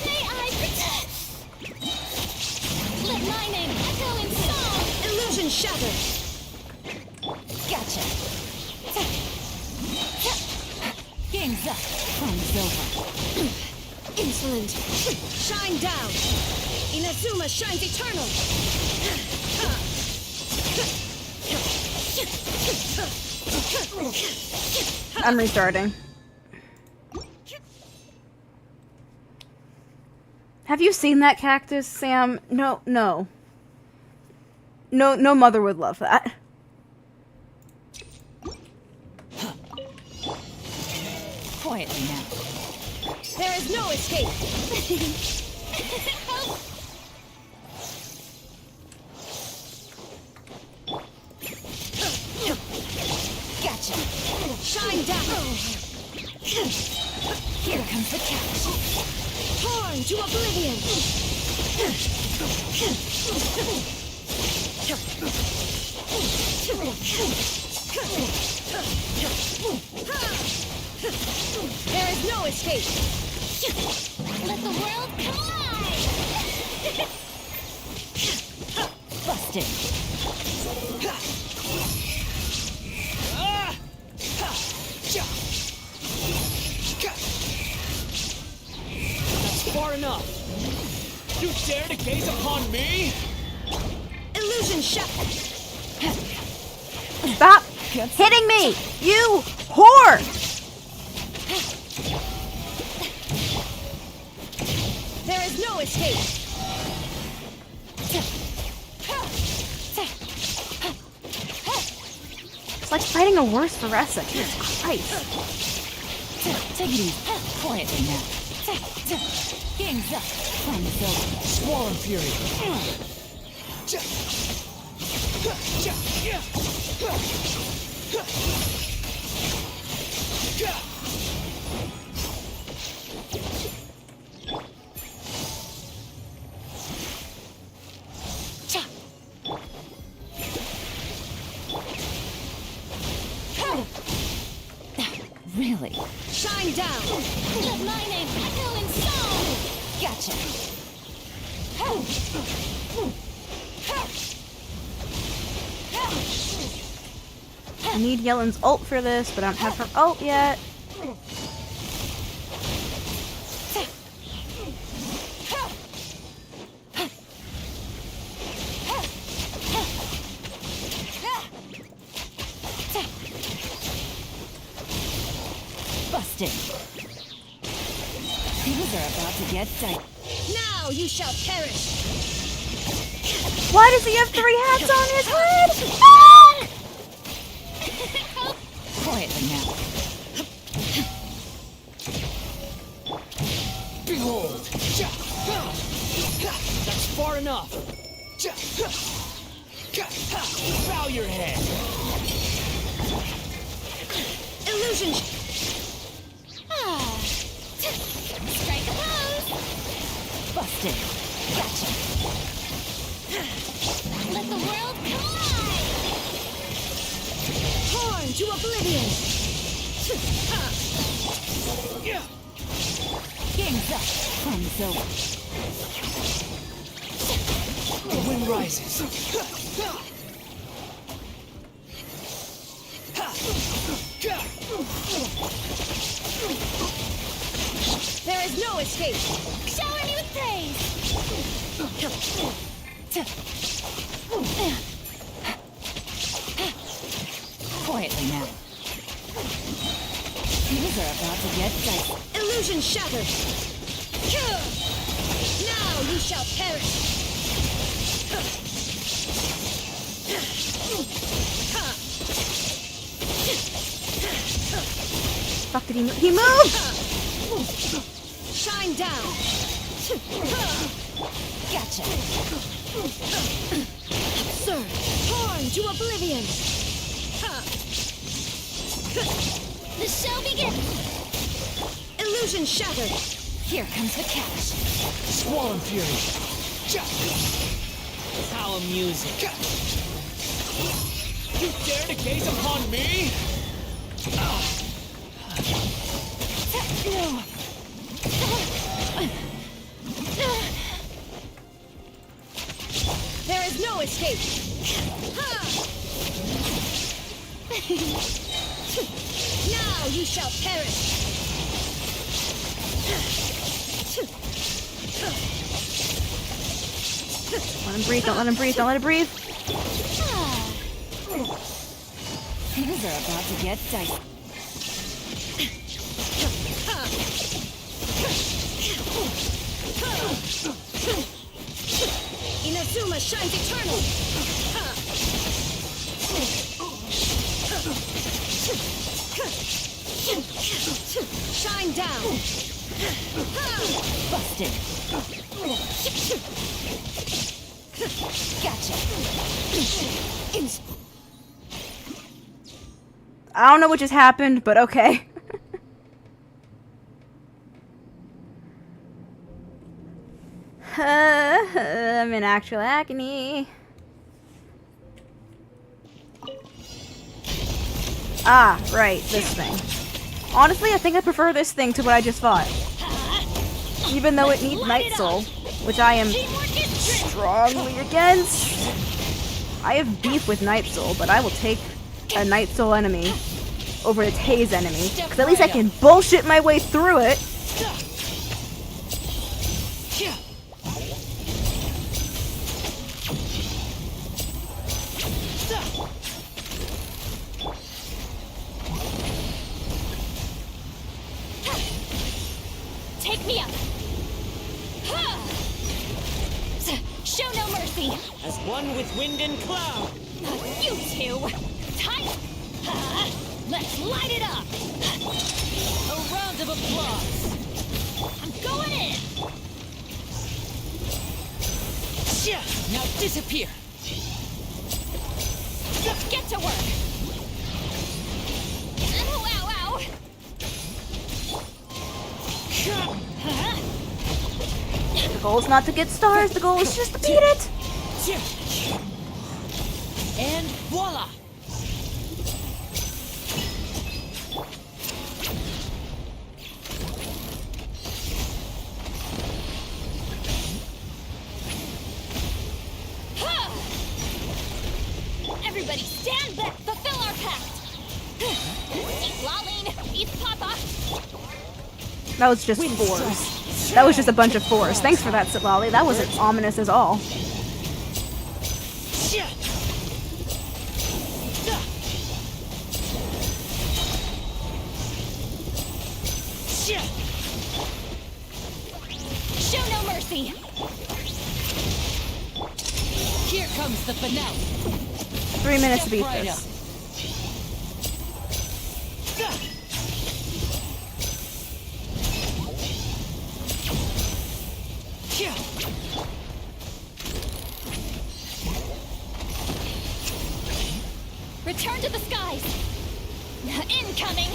May I protect? Let my name echo in song! Illusion shattered! Gotcha. Game's up. Fun's over. Insolent! Shine down! Inazuma shines eternal! I'm restarting. Have you seen that cactus, Sam? No. No mother would love that. Quietly now. There is no escape! Gotcha. Shine down! Here comes the catch. Torn to oblivion! There is no escape! Let the world collide! Busted. That's far enough. You dare to gaze upon me? Illusion shot! Stop hitting me, you whore! There is no escape! It's like fighting a worse Theresa. Jesus Christ. Take it easy. Quietly now. Game's up. Fun's over. Squall and Fury. Really? Shine down! Let my name echo in song! Gotcha. I need Yellen's ult for this, but I don't have her ult yet. Busted. Things are about to get dicey. Now you shall perish. Why does he have 3 hats on his head? Ah! Quietly now. Behold! That's far enough! Bow your head! Illusion. Strike a pose. Busted. Gotcha. Let the world collide. Torn to oblivion. Game's up. Fun's over. The wind rises. There is no escape. Shower me with praise. Quietly now. Things are about to get dicey. Illusion shattered. Now you shall perish. Fuck, did he move? He moved! Shine down. Gotcha. Sir, torn to oblivion. The show begins. Illusion shattered. Here comes the catch. Swollen Fury! How amusing! You dare to gaze upon me? No. There is no escape. Now you shall perish. Let him breathe, don't let him breathe, don't let him breathe. Things are about to get dicey. Inazuma shines eternal. Shine down. Busted. Gotcha. I don't know what just happened, but okay. I'm in actual agony. Ah, right, this thing. Honestly, I think I prefer this thing to what I just fought. Even though it needs Night Soul, which I am strongly against. I have beef with Night Soul, but I will take a Night Soul enemy over a Taze enemy, because at least I can bullshit my way through it. Take me up. Show no mercy. As one with wind and cloud! You two. Time. Let's light it up. A round of applause! I'm going in. Now disappear! Let's get to work. Ow, ow, ow. The goal is not to get stars, the goal is just to beat it. And voila! Everybody stand back. Fulfill our pact. Eat Laline. Eat Papa. That was just fours. That was just a bunch of fours. Thanks for that, Sitlali. That wasn't ominous at all. mercy! Here comes the finale. 3 minutes to Step beat right this. Return to the skies! Incoming!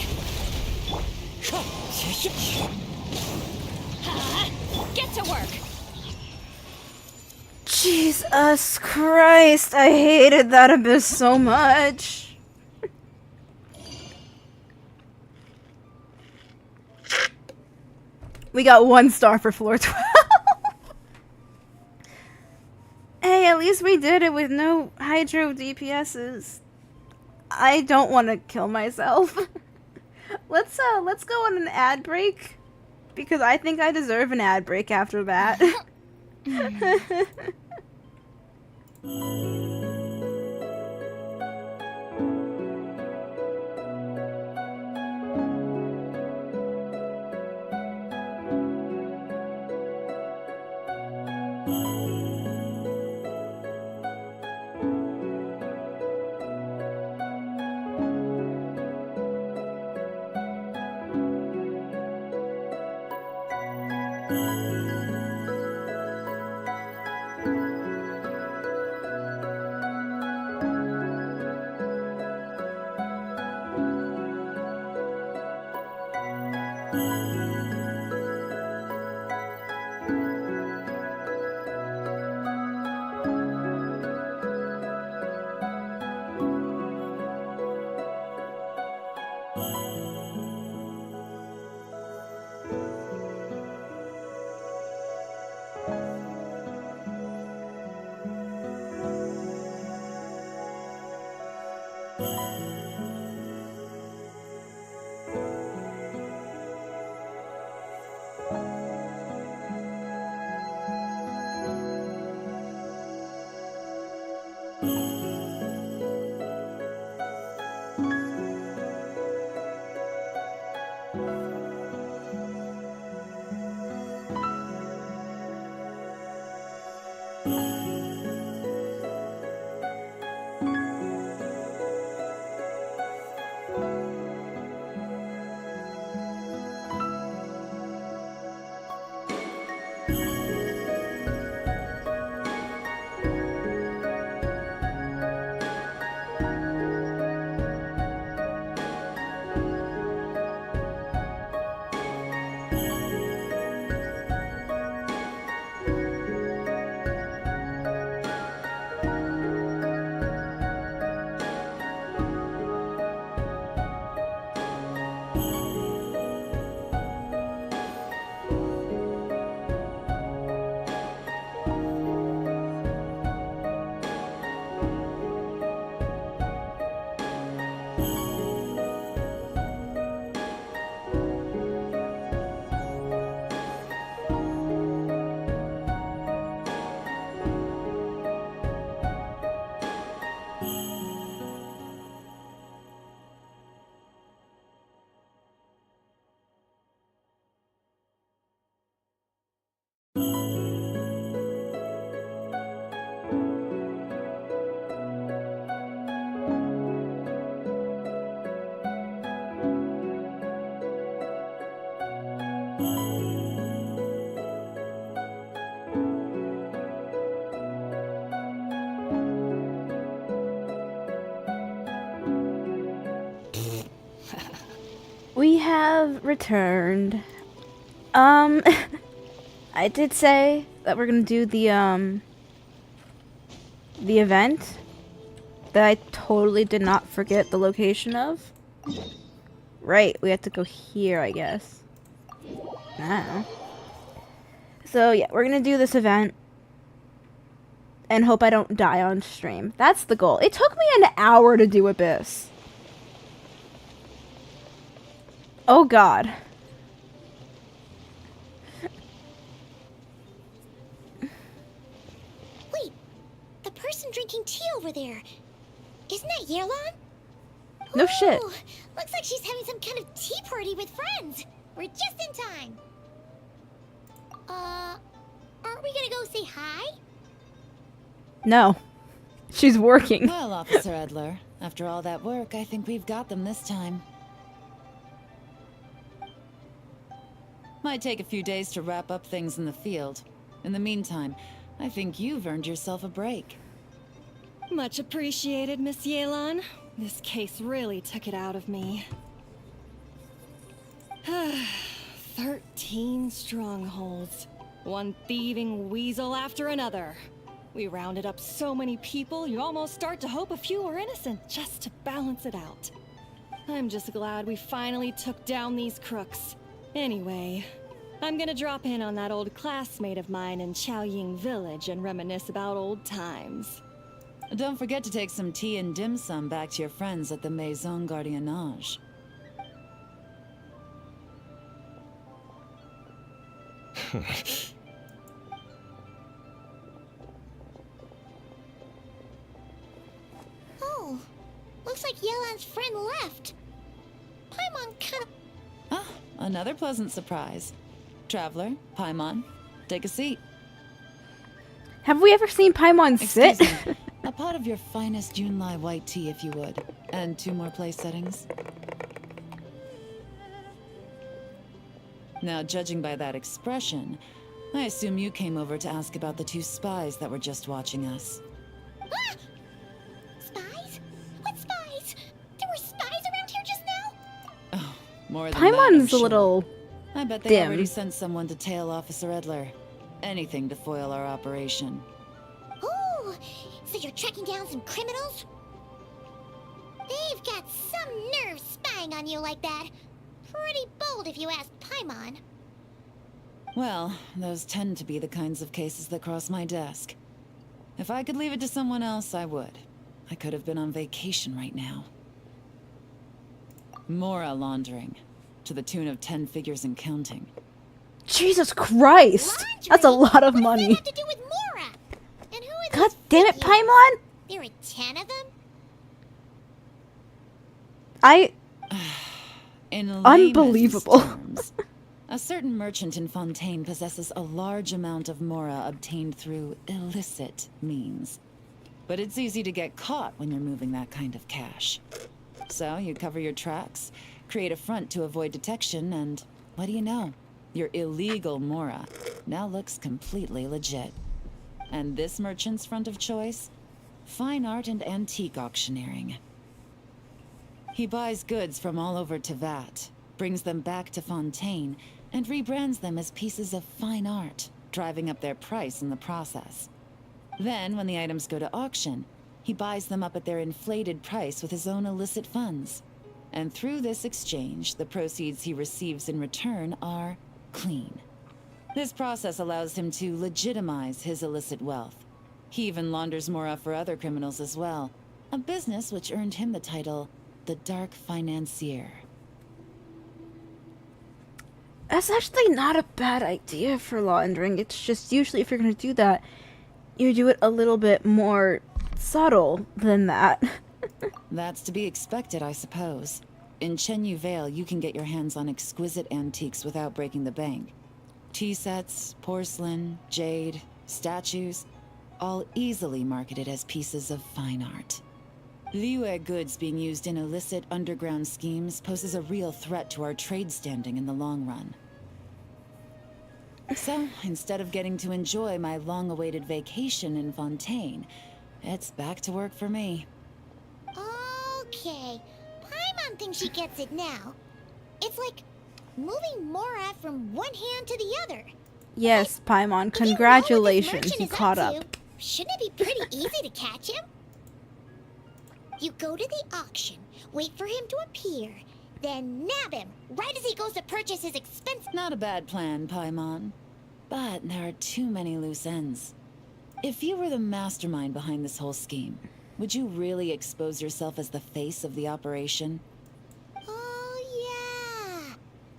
Get to work! Jesus Christ, I hated that abyss so much. We got 1 star for floor 12. Hey, at least we did it with no hydro DPSs. I don't want to kill myself. Let's go on an ad break because I think I deserve an ad break after that. We have returned. I did say that we're gonna do the event that I totally did not forget the location of. Right, we have to go here, I guess. I don't know. So yeah, we're gonna do this event and hope I don't die on stream. That's the goal. It took me an hour to do Abyss. Oh god. Wait, the person drinking tea over there. Isn't that Yearlon? No shit. Ooh, looks like she's having some kind of tea party with friends. We're just in time. Aren't we gonna go say hi? No. She's working. Well, Officer Edler, after all that work, I think we've got them this time. Might take a few days to wrap up things in the field. In the meantime, I think you've earned yourself a break. Much appreciated, Miss Yelan. This case really took it out of me. 13 strongholds. One thieving weasel after another. We rounded up so many people, you almost start to hope a few were innocent, just to balance it out. I'm just glad we finally took down these crooks. Anyway, I'm gonna drop in on that old classmate of mine in Chaoying Village and reminisce about old times. Don't forget to take some tea and dim sum back to your friends at the Maison Gardiennage. Oh, looks like Yelan's friend left. Paimon kind of... Ah, another pleasant surprise. Traveler, Paimon, take a seat. Have we ever seen Paimon sit? Excuse me. A pot of your finest Junlai white tea, if you would. And 2 more place settings. Now, judging by that expression, I assume you came over to ask about the 2 spies that were just watching us. Ah! Spies? What spies? There were spies around here just now? Oh, more than that, I'm Paimon's a sure. little... I bet they dim. already sent someone to tail Officer Edler. Anything to foil our operation. Oh, so you're tracking down some criminals? They've got some nerve spying on you like that. Pretty bold if you ask Paimon. Well, those tend to be the kinds of cases that cross my desk. If I could leave it to someone else, I would. I could have been on vacation right now. Mora laundering. To the tune of 10 figures and counting. Jesus Christ! That's a lot of money. What does that have to do with Mora? And who are God these damn it, figures? Paimon! There are 10 of them? In Unbelievable. layman's terms, a certain merchant in Fontaine possesses a large amount of Mora obtained through illicit means. But it's easy to get caught when you're moving that kind of cash. So you cover your tracks, create a front to avoid detection, and what do you know? Your illegal Mora now looks completely legit. And this merchant's front of choice? Fine art and antique auctioneering. He buys goods from all over Teyvat, brings them back to Fontaine, and rebrands them as pieces of fine art, driving up their price in the process. Then, when the items go to auction, he buys them up at their inflated price with his own illicit funds. And through this exchange, the proceeds he receives in return are clean. This process allows him to legitimize his illicit wealth. He even launders Mora for other criminals as well, a business which earned him the title the Dark Financier. That's actually not a bad idea for laundering. It's just usually if you're going to do that, you do it a little bit more subtle than that. That's to be expected, I suppose. In Chenyu Vale, you can get your hands on exquisite antiques without breaking the bank. Tea sets, porcelain, jade, statues, all easily marketed as pieces of fine art. Liyue goods being used in illicit underground schemes poses a real threat to our trade standing in the long run. So, instead of getting to enjoy my long-awaited vacation in Fontaine, it's back to work for me. Okay, Paimon thinks she gets it now. It's like moving Mora from one hand to the other. Yes, Paimon, If you know what this congratulations, merchant you is caught up up. to, shouldn't it be pretty easy to catch him? You go to the auction, wait for him to appear, then nab him right as he goes to purchase his expensive... Not a bad plan, Paimon. But there are too many loose ends. If you were the mastermind behind this whole scheme, would you really expose yourself as the face of the operation? Oh, yeah.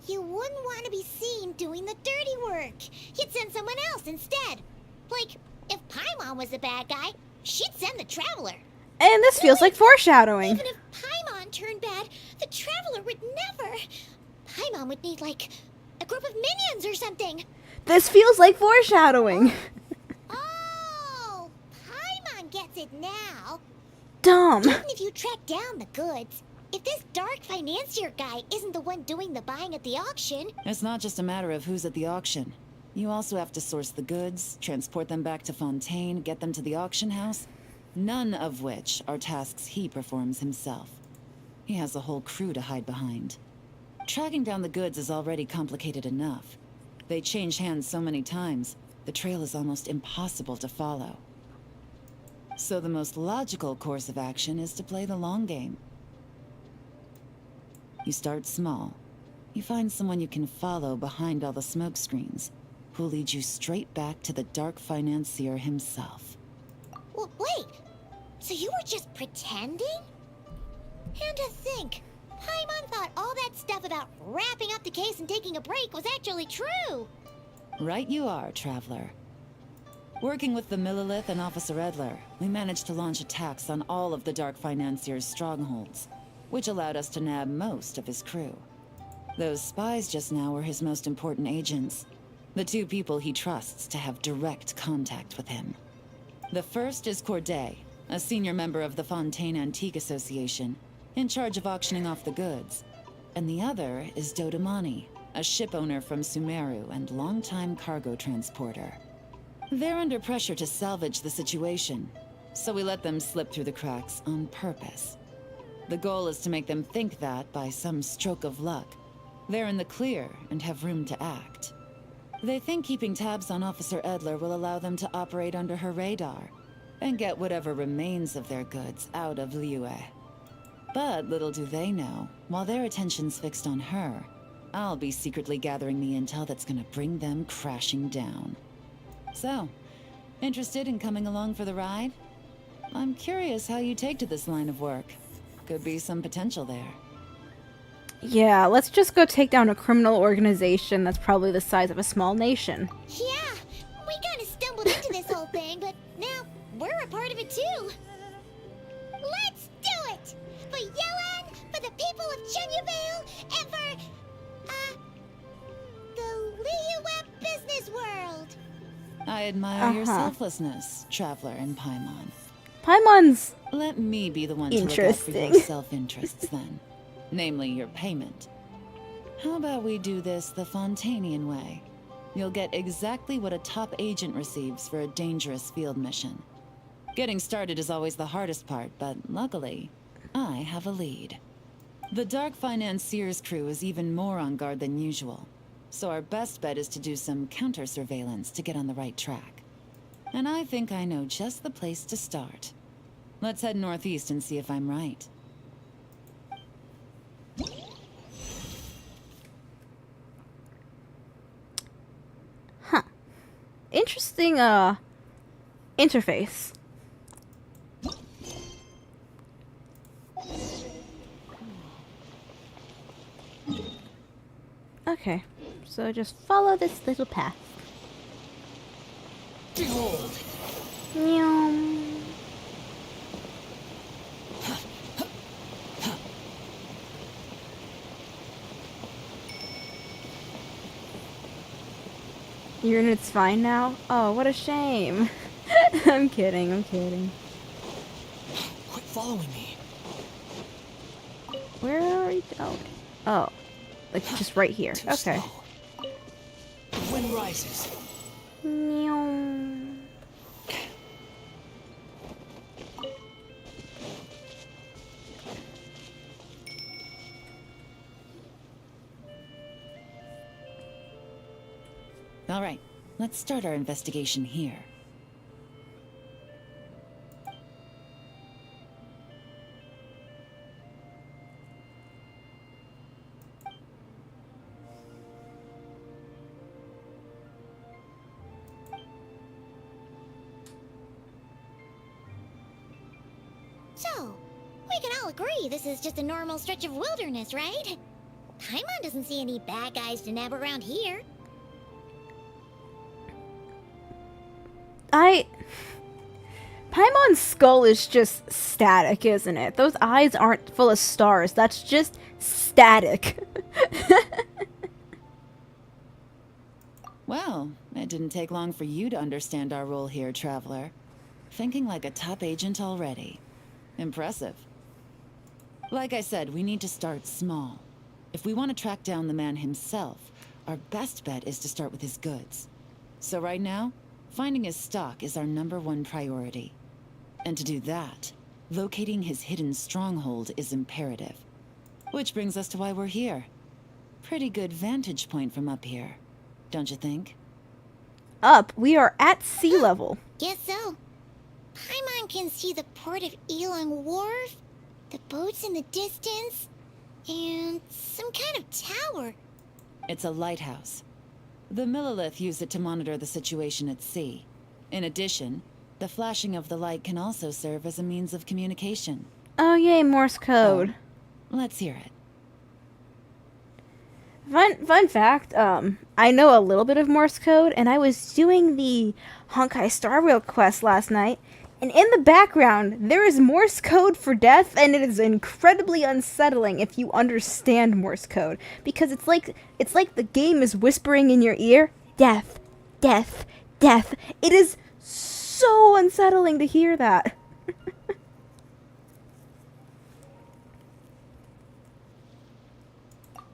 You wouldn't want to be seen doing the dirty work. You'd send someone else instead. Like, if Paimon was the bad guy, she'd send the Traveler. And this feels like foreshadowing. Even if Paimon turned bad, the Traveler would never. Paimon would need, like, a group of minions or something. This feels like foreshadowing. it now. Dumb. Even if you track down the goods, if this dark financier guy isn't the one doing the buying at the auction, It's not just a matter of who's at the auction. You also have to source the goods, transport them back to Fontaine, get them to the auction house. None of which are tasks he performs himself. He has a whole crew to hide behind. Tracking down the goods is already complicated enough. They change hands so many times, the trail is almost impossible to follow. So the most logical course of action is to play the long game. You start small. You find someone you can follow behind all the smoke screens, who'll lead you straight back to the dark financier himself. well, wait. So you were just pretending? And to think, Paimon thought all that stuff about wrapping up the case and taking a break was actually true. Right you are, Traveler. Working with the Millilith and Officer Edler, we managed to launch attacks on all of the Dark Financier's strongholds, which allowed us to nab most of his crew. Those spies just now were his most important agents, the two people he trusts to have direct contact with him. The first is Corday, a senior member of the Fontaine Antique Association, in charge of auctioning off the goods. And the other is Dodamani, a ship owner from Sumeru and longtime cargo transporter. They're under pressure to salvage the situation, so we let them slip through the cracks on purpose. The goal is to make them think that, by some stroke of luck, they're in the clear and have room to act. They think keeping tabs on Officer Edler will allow them to operate under her radar and get whatever remains of their goods out of Liyue. But little do they know, while their attention's fixed on her, I'll be secretly gathering the intel that's gonna bring them crashing down. So, interested in coming along for the ride? I'm curious how you take to this line of work. Could be some potential there. Yeah, let's just go take down a criminal organization that's probably the size of a small nation. Yeah, we kind of stumbled into this whole thing, but now we're a part of it too. Let's do it! For Yelan, for the people of Chenyavale, and for, the Liyue business world. I admire your Uh-huh. selflessness, Traveler and Paimon. Paimon's Let me be the one to look out for your Interesting. self-interests then. Namely, your payment. How about we do this the Fontainian way? You'll get exactly what a top agent receives for a dangerous field mission. Getting started is always the hardest part, but luckily, I have a lead. The Dark Financier's crew is even more on guard than usual, so our best bet is to do some counter-surveillance to get on the right track. And I think I know just the place to start. Let's head northeast and see if I'm right. interesting interface. Okay, so just follow this little path. Behold! Meow. Your internet's fine now? Oh, what a shame. I'm kidding, I'm kidding. Quit following me. Where are you going? Oh, like just right here. Too Okay. slow. The wind rises. Meow. All right, let's start our investigation here. So, we can all agree this is just a normal stretch of wilderness, right? Paimon doesn't see any bad guys to nab around here. Paimon's skull is just static, isn't it? Those eyes aren't full of stars. That's just static. Well, it didn't take long for you to understand our role here, Traveler. Thinking like a top agent already. Impressive. Like I said, we need to start small. If we want to track down the man himself, our best bet is to start with his goods. So right now, finding his stock is our #1 priority. And to do that, locating his hidden stronghold is imperative. Which brings us to why we're here. Pretty good vantage point from up here, don't you think? Up, we are at sea level. Guess so. Paimon can see the port of Elang Wharf, the boats in the distance, and some kind of tower. It's a lighthouse. The Millelith use it to monitor the situation at sea. In addition, the flashing of the light can also serve as a means of communication. Oh yay, Morse code. Let's hear it. Fun fact, I know a little bit of Morse code, and I was doing the Honkai Star Rail quest last night, and in the background, there is Morse code for death, and it is incredibly unsettling if you understand Morse code, because it's like the game is whispering in your ear, death, death, death. It is so unsettling to hear that.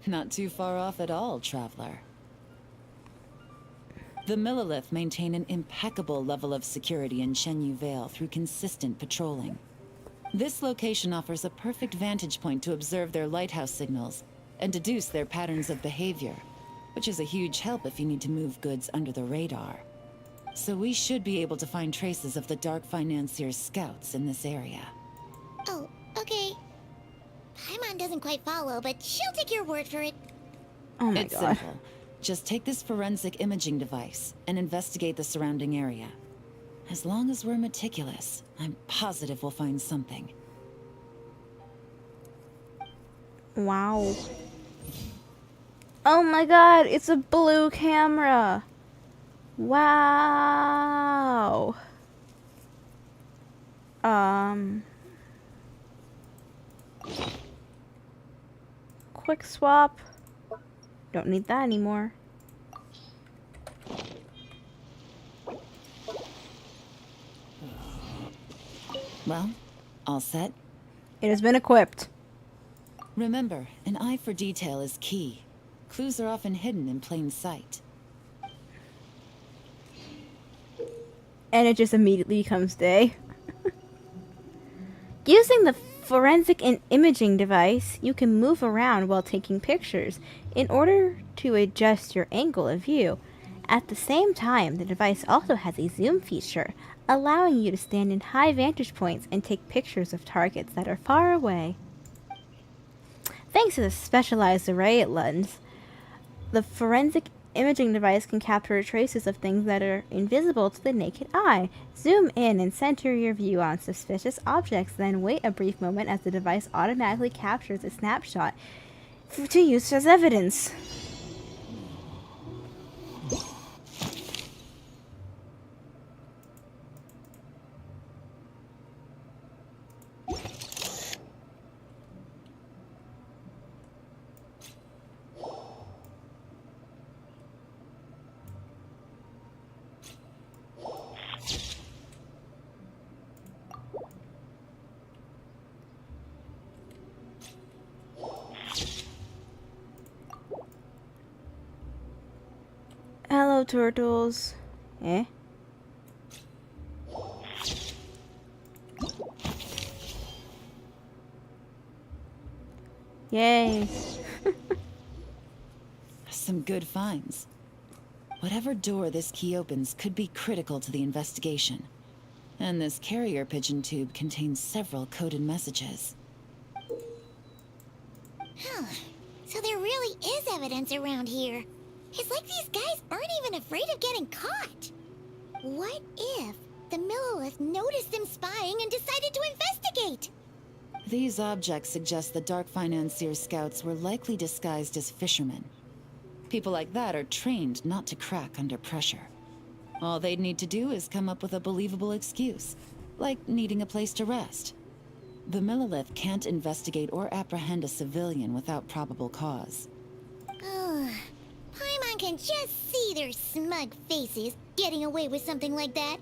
Not too far off at all, traveler. The Millelith maintain an impeccable level of security in Shenyu Vale through consistent patrolling. This location offers a perfect vantage point to observe their lighthouse signals and deduce their patterns of behavior, which is a huge help if you need to move goods under the radar. So we should be able to find traces of the Dark Financier's scouts in this area. Oh, okay. Paimon doesn't quite follow, but she'll take your word for it. Oh my It's god. simple. Just take this forensic imaging device and investigate the surrounding area. As long as we're meticulous, I'm positive we'll find something. Wow. Oh my god, it's a blue camera. Wow. Quick swap. Don't need that anymore. Well, all set? It has been equipped. Remember, an eye for detail is key. Clues are often hidden in plain sight. And it just immediately becomes day. Using the forensic and imaging device, you can move around while taking pictures in order to adjust your angle of view. At the same time, the device also has a zoom feature, allowing you to stand in high vantage points and take pictures of targets that are far away. Thanks to the specialized array lens, the forensic imaging device can capture traces of things that are invisible to the naked eye. Zoom in and center your view on suspicious objects, then wait a brief moment as the device automatically captures a snapshot to use as evidence. Hello, turtles. Eh? Yay. Some good finds. Whatever door this key opens could be critical to the investigation. And this carrier pigeon tube contains several coded messages. Huh. So there really is evidence around here. It's like these guys aren't even afraid of getting caught. What if the Millelith noticed them spying and decided to investigate? These objects suggest the Dark Financier scouts were likely disguised as fishermen. People like that are trained not to crack under pressure. All they'd need to do is come up with a believable excuse, like needing a place to rest. The Millelith can't investigate or apprehend a civilian without probable cause. Ugh. Paimon can just see their smug faces getting away with something like that.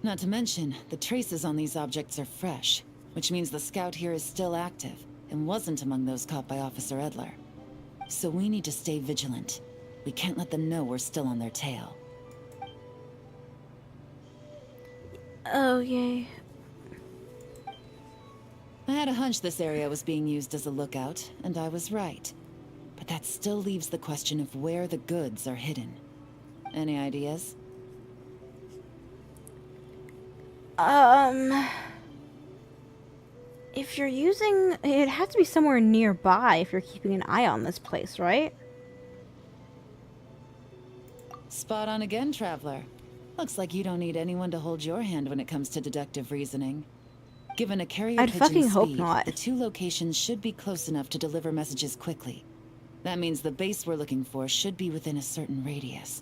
Not to mention, the traces on these objects are fresh, which means the scout here is still active and wasn't among those caught by Officer Edler. So we need to stay vigilant. We can't let them know we're still on their tail. Oh, yay. I had a hunch this area was being used as a lookout, and I was right. But that still leaves the question of where the goods are hidden. Any ideas? If you're using... It has to be somewhere nearby if you're keeping an eye on this place, right? Spot on again, Traveler. Looks like you don't need anyone to hold your hand when it comes to deductive reasoning. Given a carrier I'd pigeon fucking hope speed, not. the two locations should be close enough to deliver messages quickly. That means the base we're looking for should be within a certain radius.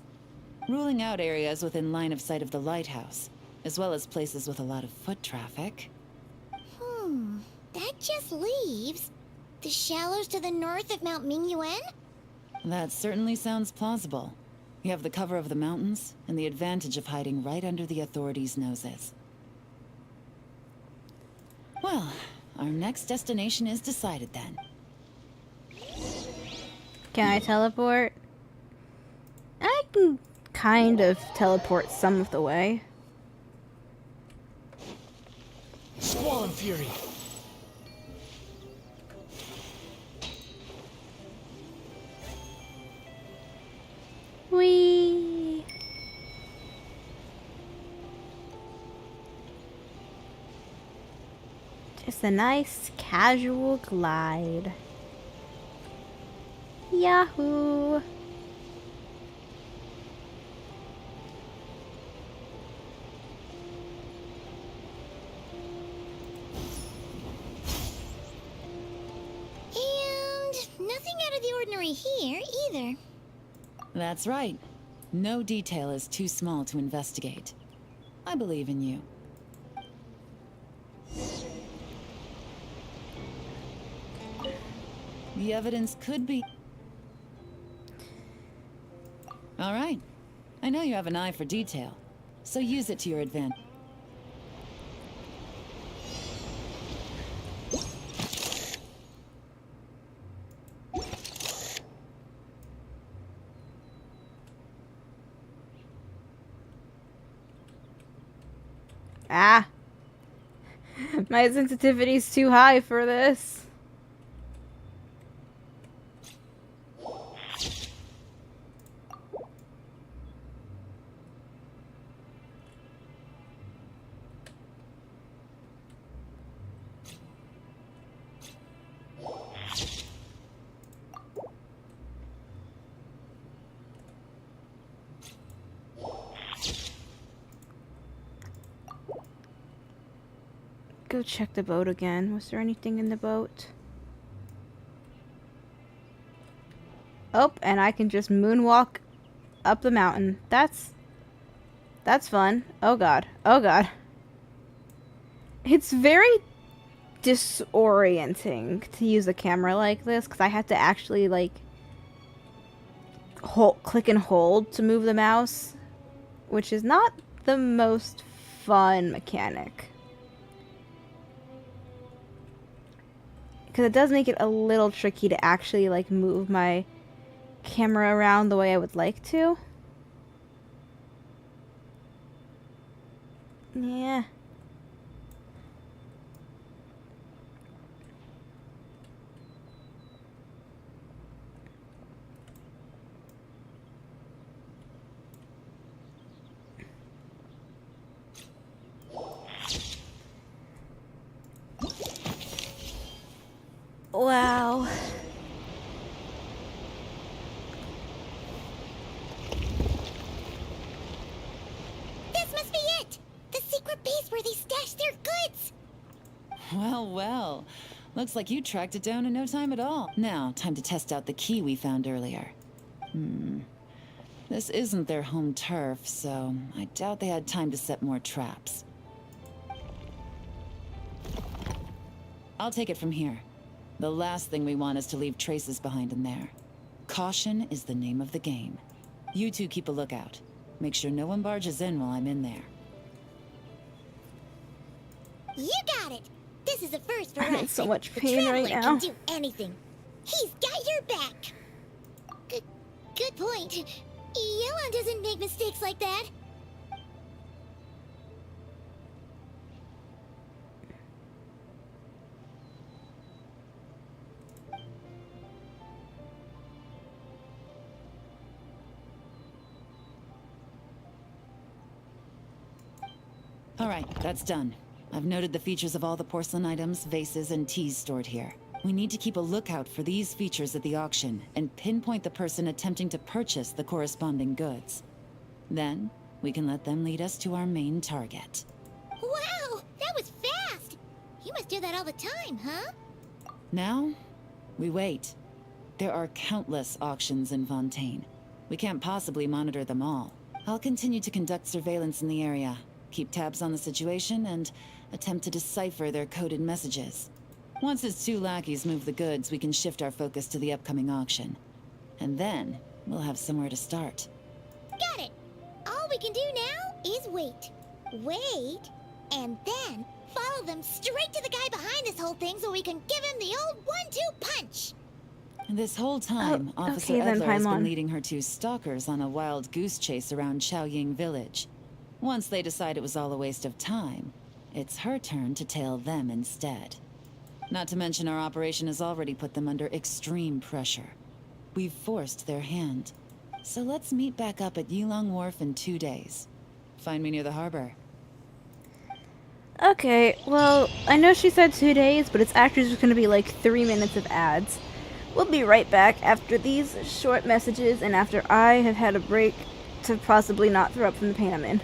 Ruling out areas within line of sight of the lighthouse, as well as places with a lot of foot traffic. That just leaves the shallows to the north of Mount Mingyuan? That certainly sounds plausible. You have the cover of the mountains, and the advantage of hiding right under the authorities' noses. Well, our next destination is decided then. Can I teleport? I can kind of teleport some of the way. Squall and Fury. Whee! Just a nice casual glide. Yahoo! And nothing out of the ordinary here, either. That's right. No detail is too small to investigate. I believe in you. The evidence could be... All right. I know you have an eye for detail, so use it to your advantage. Ah! My sensitivity's too high for this. Go check the boat again. Was there anything in the boat? Oh, and I can just moonwalk up the mountain. That's fun. Oh god. Oh god. It's very disorienting to use a camera like this because I have to actually like click and hold to move the mouse, which is not the most fun mechanic. Because it does make it a little tricky to actually, like, move my camera around the way I would like to. Yeah. Wow. This must be it! The secret base where they stash their goods! Well, well. Looks like you tracked it down in no time at all. Now, time to test out the key we found earlier. This isn't their home turf, so I doubt they had time to set more traps. I'll take it from here. The last thing we want is to leave traces behind in there. Caution is the name of the game. You two keep a lookout. Make sure no one barges in while I'm in there. You got it. This is a first for I'm in us. so much The pain right Traveler now. can do anything. He's got your back. Good point. Yelan doesn't make mistakes like that. All right, that's done. I've noted the features of all the porcelain items, vases, and teas stored here. We need to keep a lookout for these features at the auction and pinpoint the person attempting to purchase the corresponding goods. Then, we can let them lead us to our main target. Wow, that was fast. You must do that all the time, huh? Now, we wait. There are countless auctions in Fontaine. We can't possibly monitor them all. I'll continue to conduct surveillance in the area, keep tabs on the situation, and attempt to decipher their coded messages. Once his two lackeys move the goods, we can shift our focus to the upcoming auction. And then, we'll have somewhere to start. Got it. All we can do now is wait. Wait, and then follow them straight to the guy behind this whole thing so we can give him the old 1-2 punch. And this whole time, Oh, Officer okay then, Edler has Paimon. been leading her two stalkers on a wild goose chase around Chaoying Village. Once they decide it was all a waste of time, it's her turn to tail them instead. Not to mention our operation has already put them under extreme pressure. We've forced their hand. So let's meet back up at Yilong Wharf in 2 days. Find me near the harbor. Okay, well, I know she said 2 days, but it's actually just gonna be like 3 minutes of ads. We'll be right back after these short messages and after I have had a break to possibly not throw up from the pain I'm in.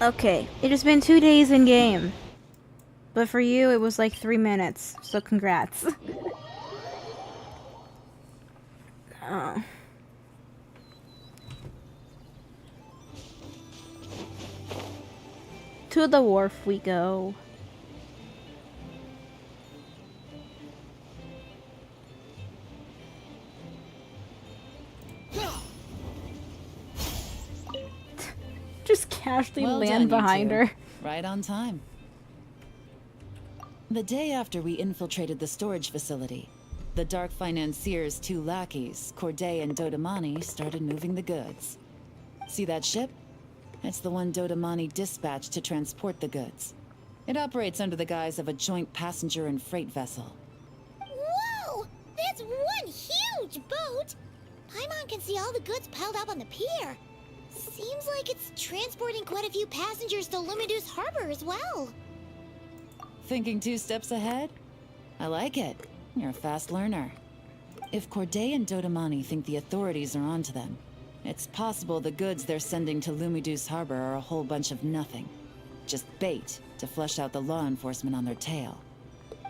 Okay, it has been 2 days in game. But for you, it was like 3 minutes. So congrats. Oh. To the wharf we go. Just casually Well land done, you behind two. her. Right on time. The day after we infiltrated the storage facility, the Dark Financier's 2 lackeys, Corday and Dodamani, started moving the goods. See that ship? It's the one Dodamani dispatched to transport the goods. It operates under the guise of a joint passenger and freight vessel. Whoa! That's one huge boat! Paimon can see all the goods piled up on the pier. Seems like it's transporting quite a few passengers to Lumidu's harbor as well. Thinking 2 steps ahead? I like it. You're a fast learner. If Corday and Dodamani think the authorities are onto them, it's possible the goods they're sending to Lumidu's harbor are a whole bunch of nothing. Just bait to flush out the law enforcement on their tail.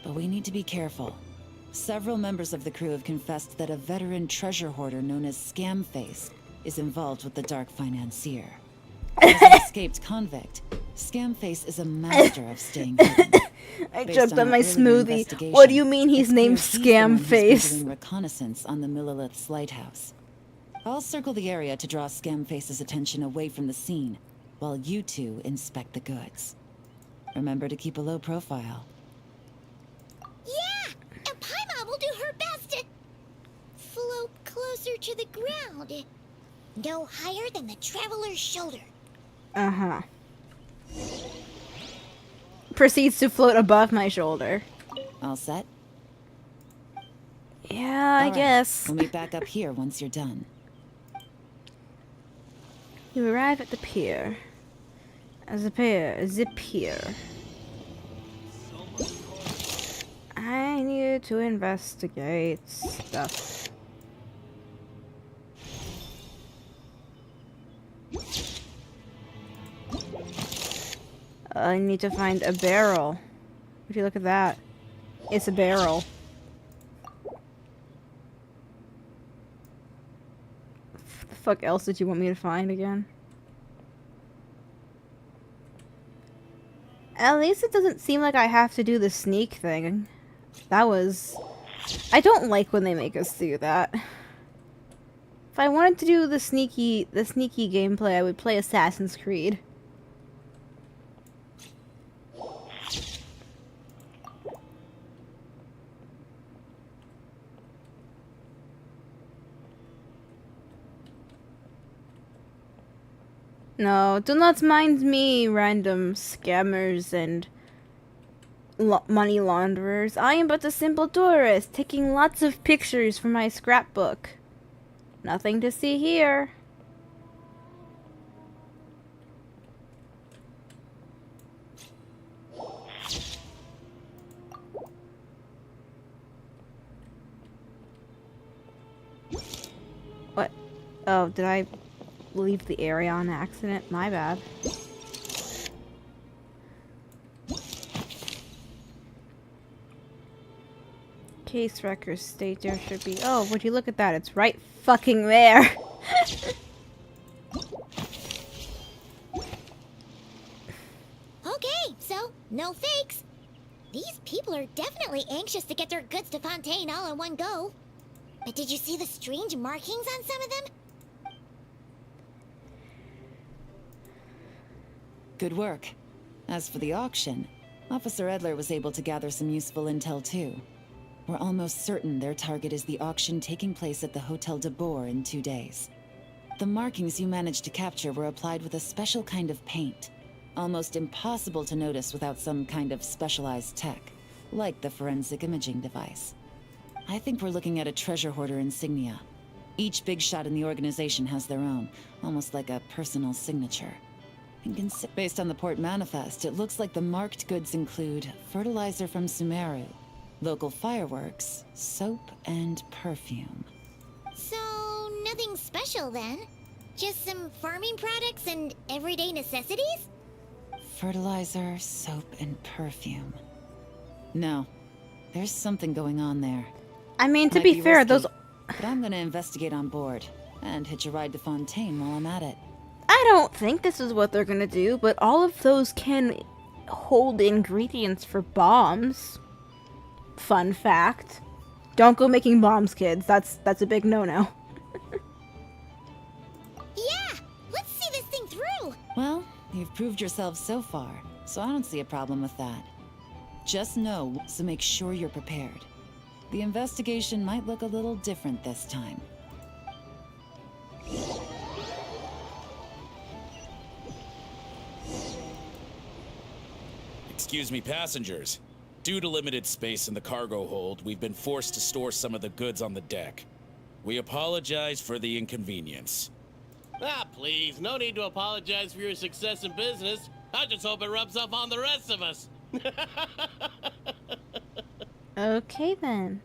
But we need to be careful. Several members of the crew have confessed that a veteran treasure hoarder known as Scamface is involved with the Dark Financier. As an escaped convict, Scamface is a master of staying hidden. I Based jumped on my our earlier smoothie. What do you investigation, mean he's it's named clear he's the one who's been Scamface? doing reconnaissance on the Millilith's lighthouse. I'll circle the area to draw Scamface's attention away from the scene, while you 2 inspect the goods. Remember to keep a low profile. Yeah! And Paimon will do her best to float closer to the ground. No higher than the traveler's shoulder. Uh-huh. Proceeds to float above my shoulder. All set? Yeah, I All right. guess. We'll meet back up here once you're done. You arrive at the pier. The pier. I need to investigate stuff. I need to find a barrel. Would you look at that? It's a barrel. What the fuck else did you want me to find again? At least it doesn't seem like I have to do the sneak thing. That was... I don't like when they make us do that. If I wanted to do the sneaky gameplay, I would play Assassin's Creed. No, do not mind me, random scammers and money launderers. I am but a simple tourist, taking lots of pictures for my scrapbook. Nothing to see here. What? Oh, did I leave the area on accident? My bad. Case records state there should be... Oh, would you look at that? It's right fucking there. Okay, so no fakes. These people are definitely anxious to get their goods to Fontaine all in one go. But did you see the strange markings on some of them? Good work. As for the auction, Officer Edler was able to gather some useful intel too. We're almost certain their target is the auction taking place at the Hotel de Boer in 2 days. The markings you managed to capture were applied with a special kind of paint, almost impossible to notice without some kind of specialized tech, like the forensic imaging device. I think we're looking at a treasure hoarder insignia. Each big shot in the organization has their own, almost like a personal signature. And based on the port manifest, it looks like the marked goods include fertilizer from Sumeru, local fireworks, soap, and perfume. So, nothing special then? Just some farming products and everyday necessities? fertilizer, soap, and perfume. No, there's something going on there. I mean, to Might be fair, risky, those... But I'm gonna investigate on board and hitch a ride to Fontaine while I'm at it. I don't think this is what they're gonna do, but all of those can hold ingredients for bombs. Fun fact. Don't go making bombs, kids. That's a big no-no. Yeah, let's see this thing through. Well, you've proved yourself so far, so I don't see a problem with that. Just know, so make sure you're prepared. The investigation might look a little different this time. Excuse me, passengers. Due to limited space in the cargo hold, we've been forced to store some of the goods on the deck. We apologize for the inconvenience. Ah, please, no need to apologize for your success in business. I just hope it rubs off on the rest of us. Okay, then.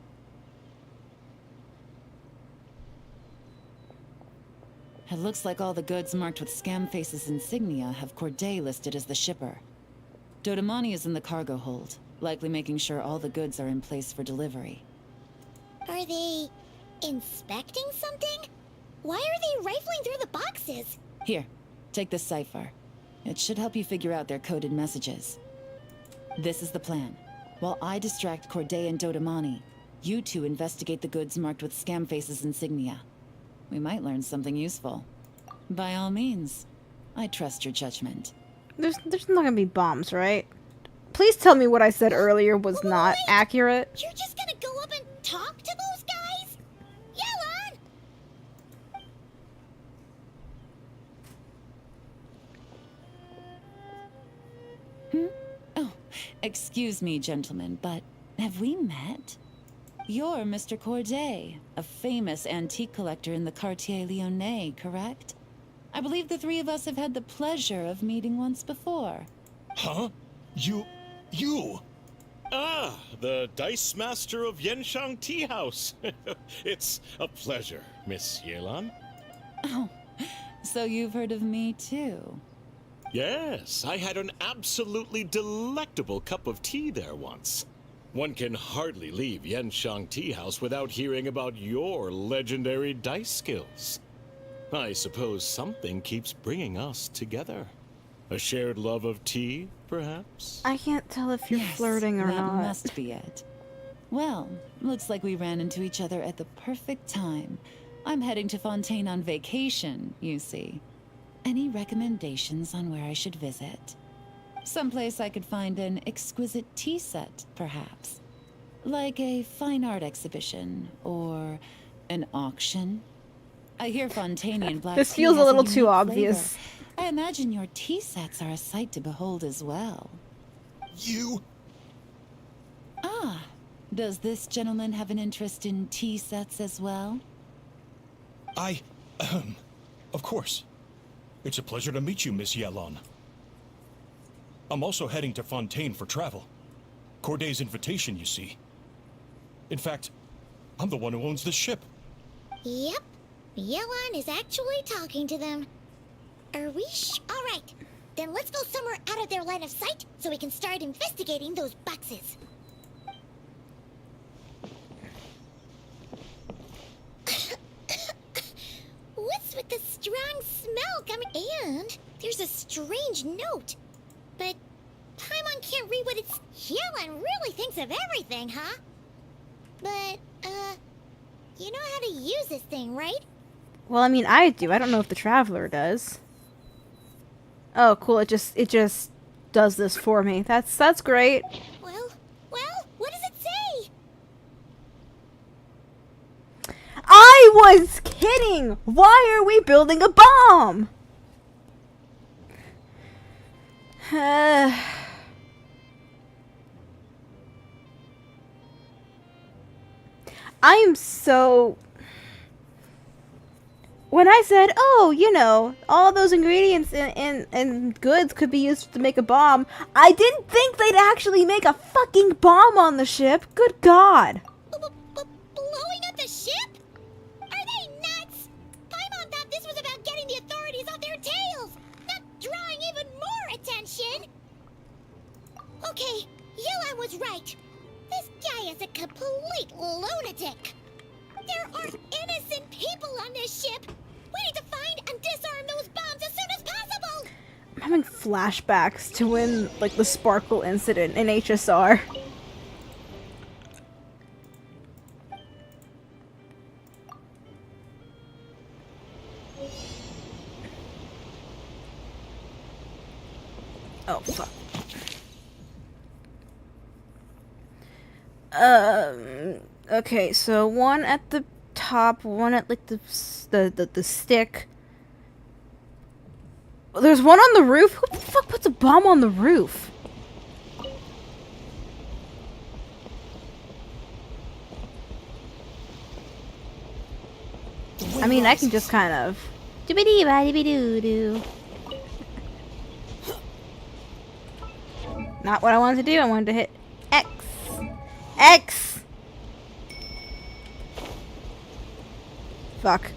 It looks like all the goods marked with Scamface's insignia have Corday listed as the shipper. Dodamani is in the cargo hold, likely making sure all the goods are in place for delivery. Are they inspecting something? Why are they rifling through the boxes? Here, take this cipher. It should help you figure out their coded messages. This is the plan. While I distract Corday and Dodamani, you two investigate the goods marked with Scamface's insignia. We might learn something useful. By all means, I trust your judgment. There's not gonna be bombs, right? Please tell me what I said earlier was not accurate. You're just gonna go up and talk to those guys? Yelan! Oh, excuse me, gentlemen, but have we met? You're Mr. Corday, a famous antique collector in the Quartier Lyonnais, correct? I believe the three of us have had the pleasure of meeting once before. Huh? You... Ah, the Dice Master of Yenshang Tea House. It's a pleasure, Miss Yelan. Oh, so you've heard of me too? Yes, I had an absolutely delectable cup of tea there once. One can hardly leave Yenshang Tea House without hearing about your legendary dice skills. I suppose something keeps bringing us together. A shared love of tea, perhaps? I can't tell if you're Yes, flirting or that not. must be it. Well, looks like we ran into each other at the perfect time. I'm heading to Fontaine on vacation, you see. Any recommendations on where I should visit? Someplace I could find an exquisite tea set, perhaps. Like a fine art exhibition, or an auction. I hear Fontainian black This tea feels a has little too unique obvious. flavor. I imagine your tea sets are a sight to behold as well. You... Ah, does this gentleman have an interest in tea sets as well? Of course. It's a pleasure to meet you, Miss Yelan. I'm also heading to Fontaine for travel. Corday's invitation, you see. In fact, I'm the one who owns this ship. Yep. Yelan is actually talking to them. Are we Alright. Then let's go somewhere out of their line of sight so we can start investigating those boxes. What's with the strong smell coming? And there's a strange note. But Paimon can't read what it's... Yelan really thinks of everything, huh? But, you know how to use this thing, right? Well, I mean, I do. I don't know if the Traveler does. Oh, cool. It just does this for me. That's great. Well, what does it say? I was kidding! Why are we building a bomb? I am so... When I said, oh, you know, all those ingredients and goods could be used to make a bomb, I didn't think they'd actually make a fucking bomb on the ship. Good God. Blowing up the ship? Are they nuts? Paimon thought this was about getting the authorities off their tails, not drawing even more attention. right. This guy is a complete lunatic. There are innocent people on this ship. We need to find and disarm those bombs as soon as possible. I'm having flashbacks to when, like, the Sparkle incident in HSR. Oh, fuck. Okay, so one at the top, one at, like, the stick. There's one on the roof? Who the fuck puts a bomb on the roof? I mean, I can just kind of... Doobity-ba-dee-doo-doo. Not what I wanted to do. I wanted to hit X. X! Fuck.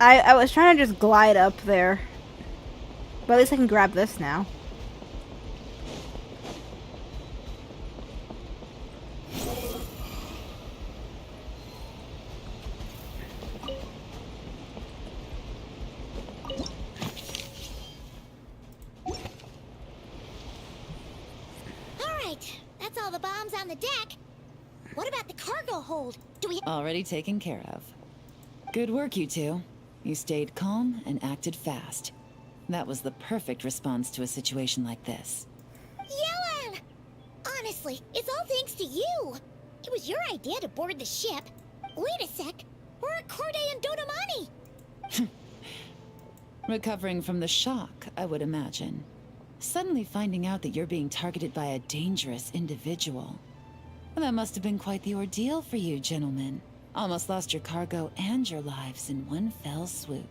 I was trying to just glide up there. But at least I can grab this now. Alright, that's all the bombs on the deck. What about the cargo hold? Do we... Already taken care of. Good work, you two. You stayed calm and acted fast. That was the perfect response to a situation like this. Yelan! Honestly, it's all thanks to you. It was your idea to board the ship. Wait a sec. We're at Corday and Dodamani. Recovering from the shock, I would imagine. Suddenly finding out that you're being targeted by a dangerous individual. Well, that must have been quite the ordeal for you, gentlemen. Almost lost your cargo and your lives in one fell swoop.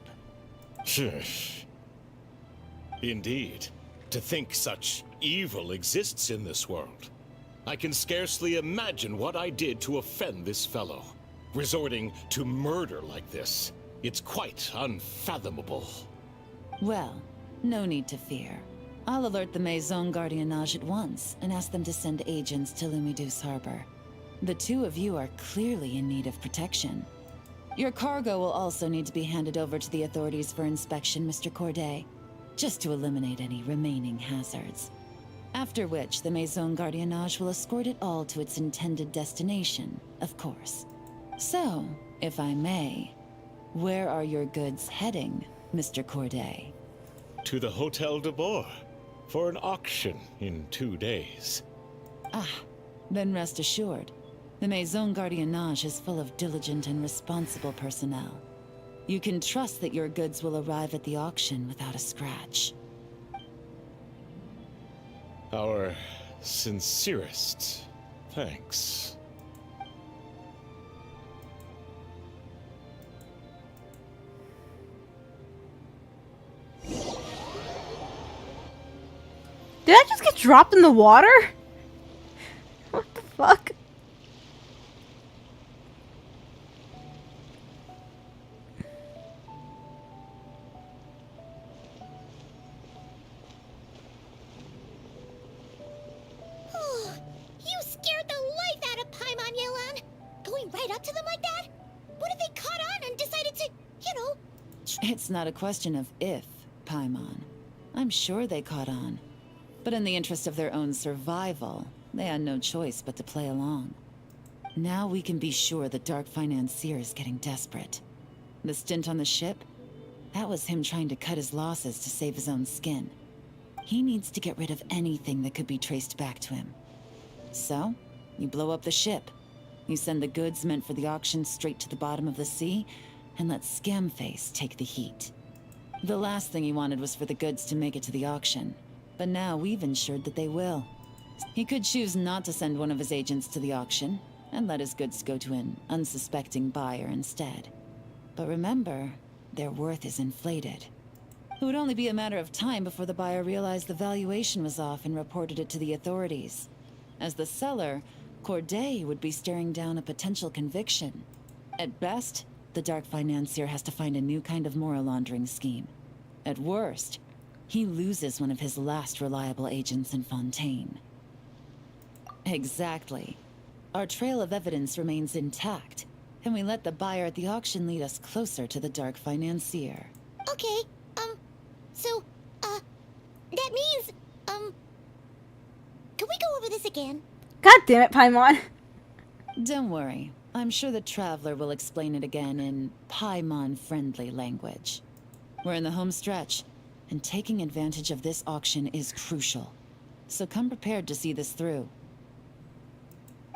Indeed. To think such evil exists in this world. I can scarcely imagine what I did to offend this fellow. Resorting to murder like this. It's quite unfathomable. Well, no need to fear. I'll alert the Maison Gardiennage at once and ask them to send agents to Lumidus Harbor. The two of you are clearly in need of protection. Your cargo will also need to be handed over to the authorities for inspection, Mr. Corday, just to eliminate any remaining hazards. After which, the Maison Gardiennage will escort it all to its intended destination, of course. So, if I may, where are your goods heading, Mr. Corday? To the Hotel de Boer for an auction in 2 days. Ah, then rest assured. The Maison Gardiennage is full of diligent and responsible personnel. You can trust that your goods will arrive at the auction without a scratch. Our sincerest thanks. Did I just get dropped in the water? What the fuck? You scared the life out of Paimon, Yelan. Going right up to them like that? What if they caught on and decided to, you know... It's not a question of if, Paimon. I'm sure they caught on. But in the interest of their own survival, they had no choice but to play along. Now we can be sure the Dark Financier is getting desperate. The stint on the ship? That was him trying to cut his losses to save his own skin. He needs to get rid of anything that could be traced back to him. So, you blow up the ship. You send the goods meant for the auction straight to the bottom of the sea, and let Scamface take the heat. The last thing he wanted was for the goods to make it to the auction. But now we've ensured that they will. He could choose not to send one of his agents to the auction, and let his goods go to an unsuspecting buyer instead. But remember, their worth is inflated. It would only be a matter of time before the buyer realized the valuation was off and reported it to the authorities. As the seller, Corday would be staring down a potential conviction. At best, the Dark Financier has to find a new kind of Mora laundering scheme. At worst, he loses one of his last reliable agents in Fontaine. Exactly. Our trail of evidence remains intact, and we let the buyer at the auction lead us closer to the Dark Financier. Okay, so, that means, can we go over this again? God damn it, Paimon. Don't worry. I'm sure the Traveler will explain it again in Paimon-friendly language. We're in the home stretch, and taking advantage of this auction is crucial. So come prepared to see this through.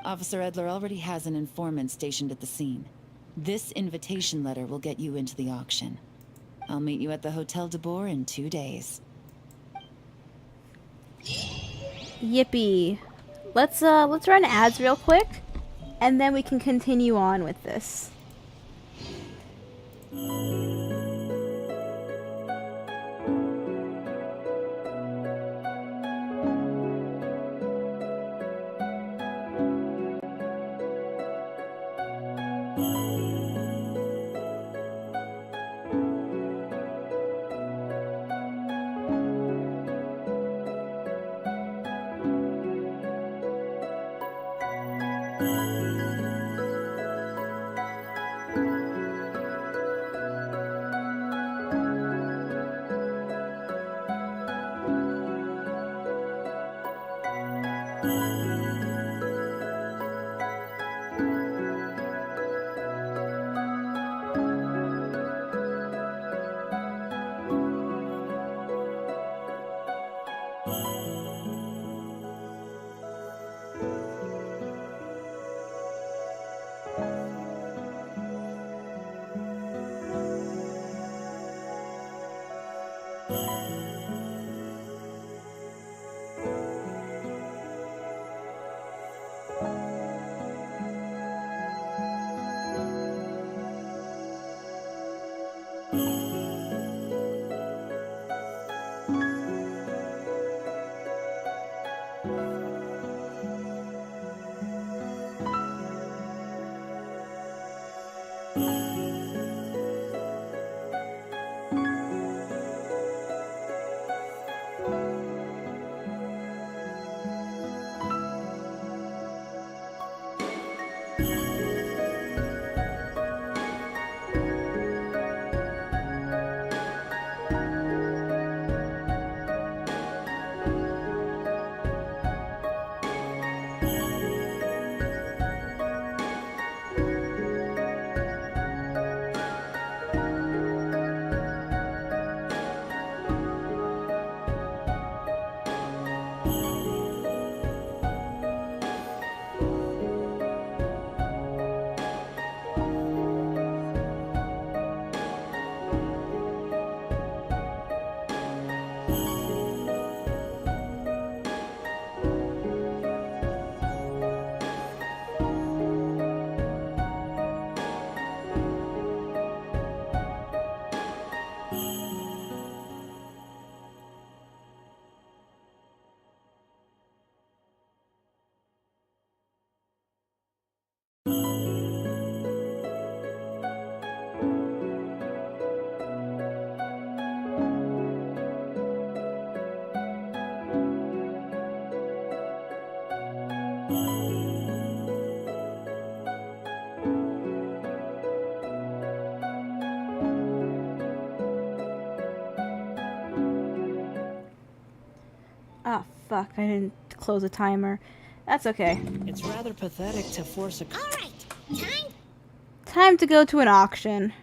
Officer Edler already has an informant stationed at the scene. This invitation letter will get you into the auction. I'll meet you at the Hotel de Boer in 2 days. Yippee. Let's run ads real quick, and then we can continue on with this. Ah, fuck, I didn't close a timer. That's okay. It's rather pathetic to force a... All right, time. Time to go to an auction.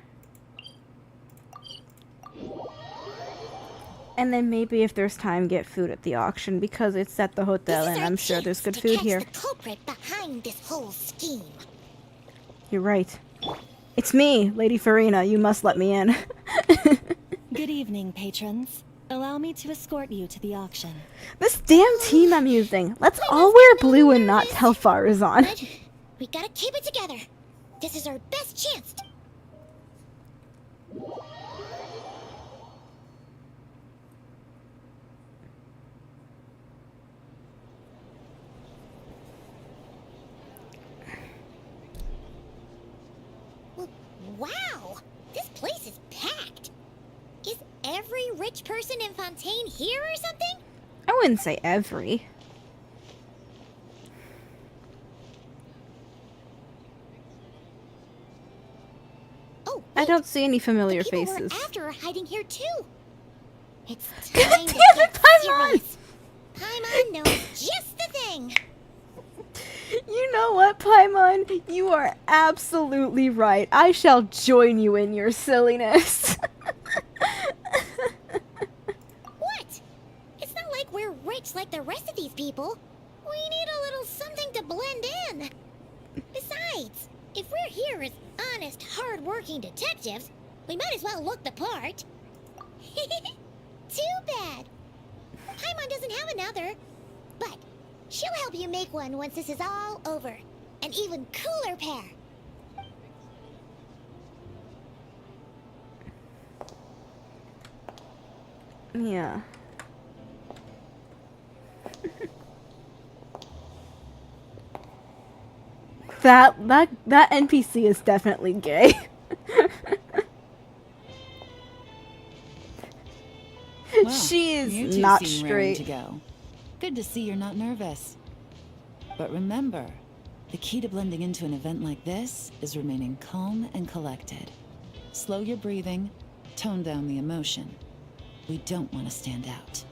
And then maybe if there's time, get food at the auction, because it's at the hotel and I'm sure there's good food here. The culprit behind this whole scheme. You're right. It's me, Lady Farina. You must let me in. Good evening, patrons. Allow me to escort you to the auction. This damn team I'm using. Let's all wear blue and not tell Farazan. But we gotta keep it together. This is our best chance. Wow! rich person in Fontaine here or something? I wouldn't say every. Oh, I wait. don't see any familiar The people faces. we're after are hiding here too. It's God time to damn it, get Paimon! serious. Paimon knows just the thing. You know what, Paimon? You are absolutely right. I shall join you in your silliness. What? It's not like we're rich like the rest of these people. We need a little something to blend in. Besides, if we're here as honest, hard-working detectives, we might as well look the part. Too bad. Paimon doesn't have another, but she'll help you make one once this is all over. An even cooler pair. Yeah. that NPC is definitely gay. Well, She is you two not seem raring straight. to go. Good to see you're not nervous. But remember, the key to blending into an event like this is remaining calm and collected. Slow your breathing, tone down the emotion. We don't want to stand out.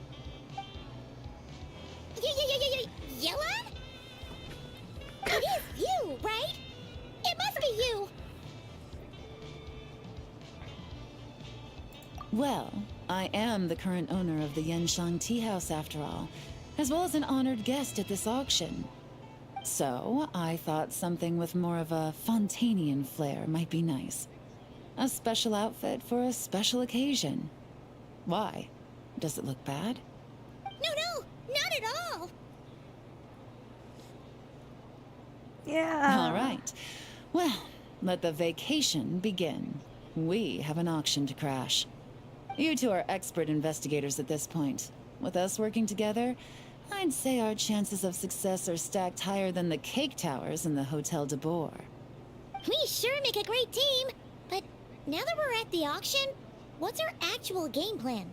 Yelan? It is you, right? It must be you. Well, I am the current owner of the Yenshang Tea House after all, as well as an honored guest at this auction. So, I thought something with more of a Fontainian flair might be nice. A special outfit for a special occasion. Why? Does it look bad? No, not at all. Yeah. All right. Well, let the vacation begin. We have an auction to crash. You two are expert investigators at this point. With us working together, I'd say our chances of success are stacked higher than the cake towers in the Hotel de Boer. We sure make a great team. But now that we're at the auction, what's our actual game plan?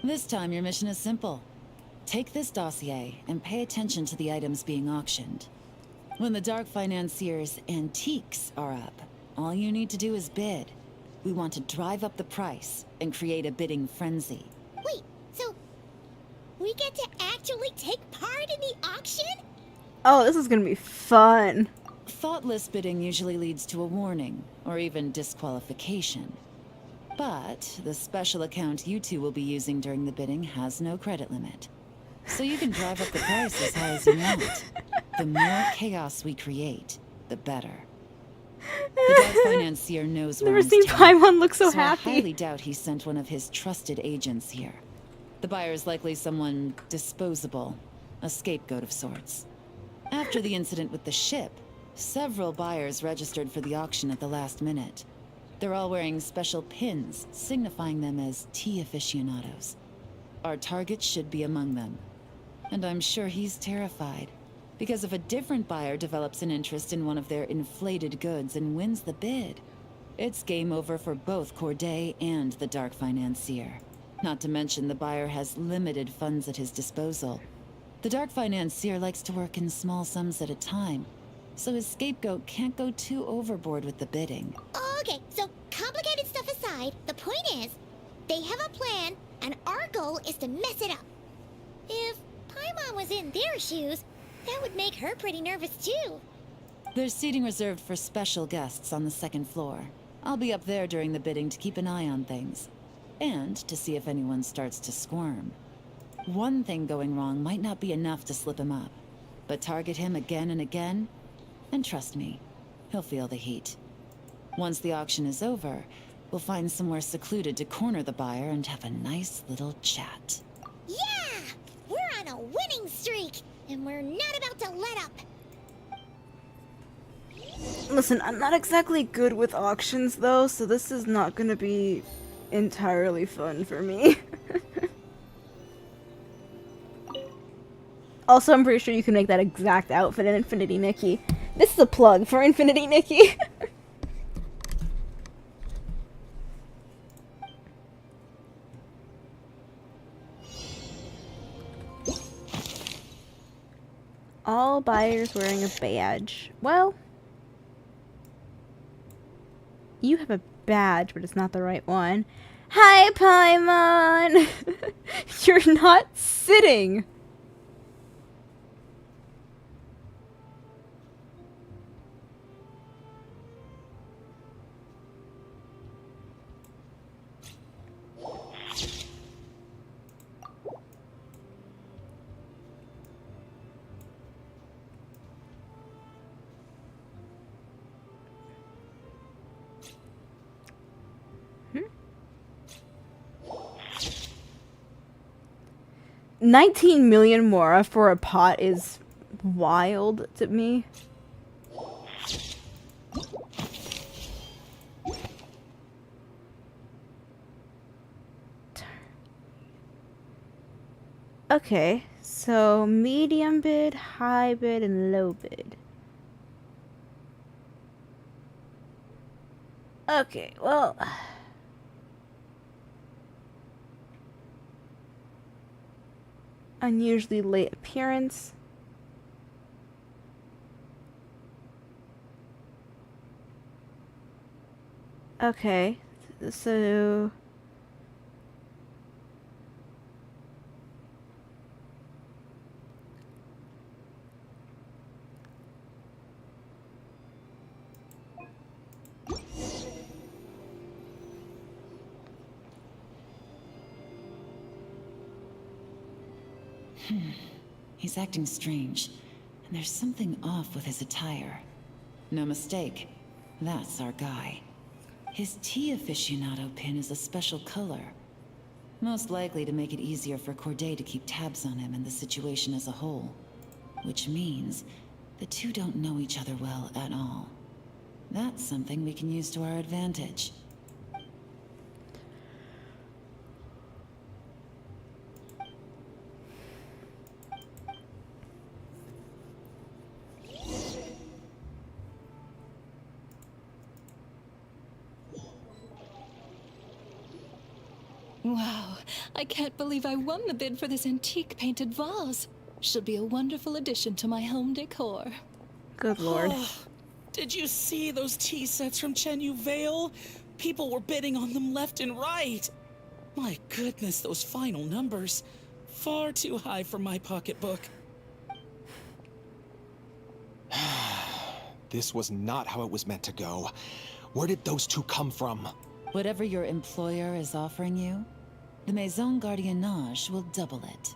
This time your mission is simple. Take this dossier and pay attention to the items being auctioned. When the Dark Financier's antiques are up, all you need to do is bid. We want to drive up the price and create a bidding frenzy. Wait, so we get to actually take part in the auction? Oh, this is gonna be fun. Thoughtless bidding usually leads to a warning, or even disqualification. But the special account you two will be using during the bidding has no credit limit. So you can drive up the price as high as you want. The more chaos we create, the better. The Dark Financier knows where Never I'm seen standing, Paimon look so I happy. highly doubt he sent one of his trusted agents here. The buyer is likely someone disposable, a scapegoat of sorts. After the incident with the ship, several buyers registered for the auction at the last minute. They're all wearing special pins, signifying them as tea aficionados. Our target should be among them. And I'm sure he's terrified. Because if a different buyer develops an interest in one of their inflated goods and wins the bid, it's game over for both Corday and the Dark Financier. Not to mention the buyer has limited funds at his disposal. The Dark Financier likes to work in small sums at a time, so his scapegoat can't go too overboard with the bidding. Okay, so complicated stuff aside, the point is, they have a plan, and our goal is to mess it up. If Paimon was in their shoes, that would make her pretty nervous too. There's seating reserved for special guests on the second floor. I'll be up there during the bidding to keep an eye on things. And to see if anyone starts to squirm. One thing going wrong might not be enough to slip him up. But target him again and again, and trust me, he'll feel the heat. Once the auction is over, we'll find somewhere secluded to corner the buyer and have a nice little chat. Yeah! We're on a winning streak, and we're not about to let up. Listen, I'm not exactly good with auctions though, so this is not gonna be entirely fun for me. Also, I'm pretty sure you can make that exact outfit in Infinity Nikki. This is a plug for Infinity Nikki. All buyers wearing a badge. Well, you have a badge, but it's not the right one. Hi, Paimon! You're not sitting! Hmm? 19 million mora for a pot is wild to me. Okay, so medium bid, high bid, and low bid. Okay, well... unusually late appearance. Okay, so... He's acting strange, and there's something off with his attire. No mistake, that's our guy. His tea aficionado pin is a special color. Most likely to make it easier for Corday to keep tabs on him and the situation as a whole. Which means the two don't know each other well at all. That's something we can use to our advantage. Wow, I can't believe I won the bid for this antique painted vase. She'll be a wonderful addition to my home decor. Good lord. Did you see those tea sets from Chenyu Vale? People were bidding on them left and right. My goodness, those final numbers. Far too high for my pocketbook. This was not how it was meant to go. Where did those two come from? Whatever your employer is offering you, the Maison Gardiennage will double it.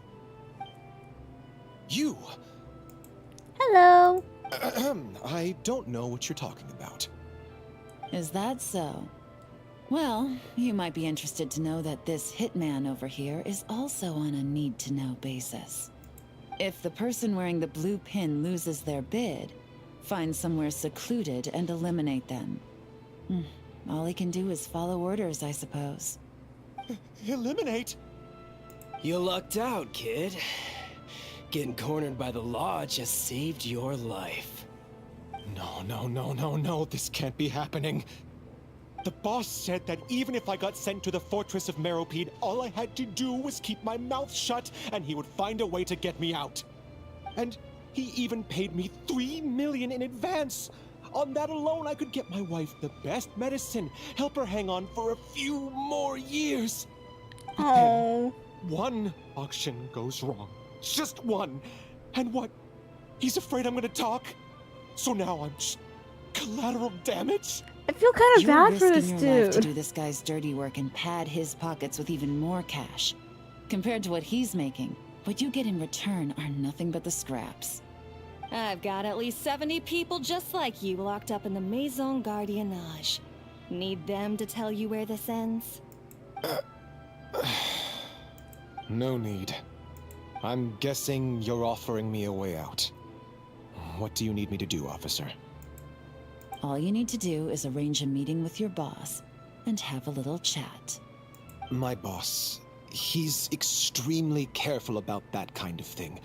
You! Hello! I don't know what you're talking about. Is that so? Well, you might be interested to know that this hitman over here is also on a need-to-know basis. If the person wearing the blue pin loses their bid, find somewhere secluded and eliminate them. All he can do is follow orders, I suppose. Eliminate? You lucked out, kid. Getting cornered by the law just saved your life. No, this can't be happening. The boss said that even if I got sent to the fortress of Meropide, all I had to do was keep my mouth shut and he would find a way to get me out. And he even paid me 3 million in advance. On that alone, I could get my wife the best medicine, help her hang on for a few more years. Oh. One auction goes wrong. Just one. And what? He's afraid I'm gonna talk? So now I'm just collateral damage? I feel kind of You're bad for this risking your life to dude. do this guy's dirty work and pad his pockets with even more cash. Compared to what he's making, what you get in return are nothing but the scraps. I've got at least 70 people just like you locked up in the Maison Gardiennage. Need them to tell you where this ends? No need. I'm guessing you're offering me a way out. What do you need me to do, officer? All you need to do is arrange a meeting with your boss and have a little chat. My boss, he's extremely careful about that kind of thing.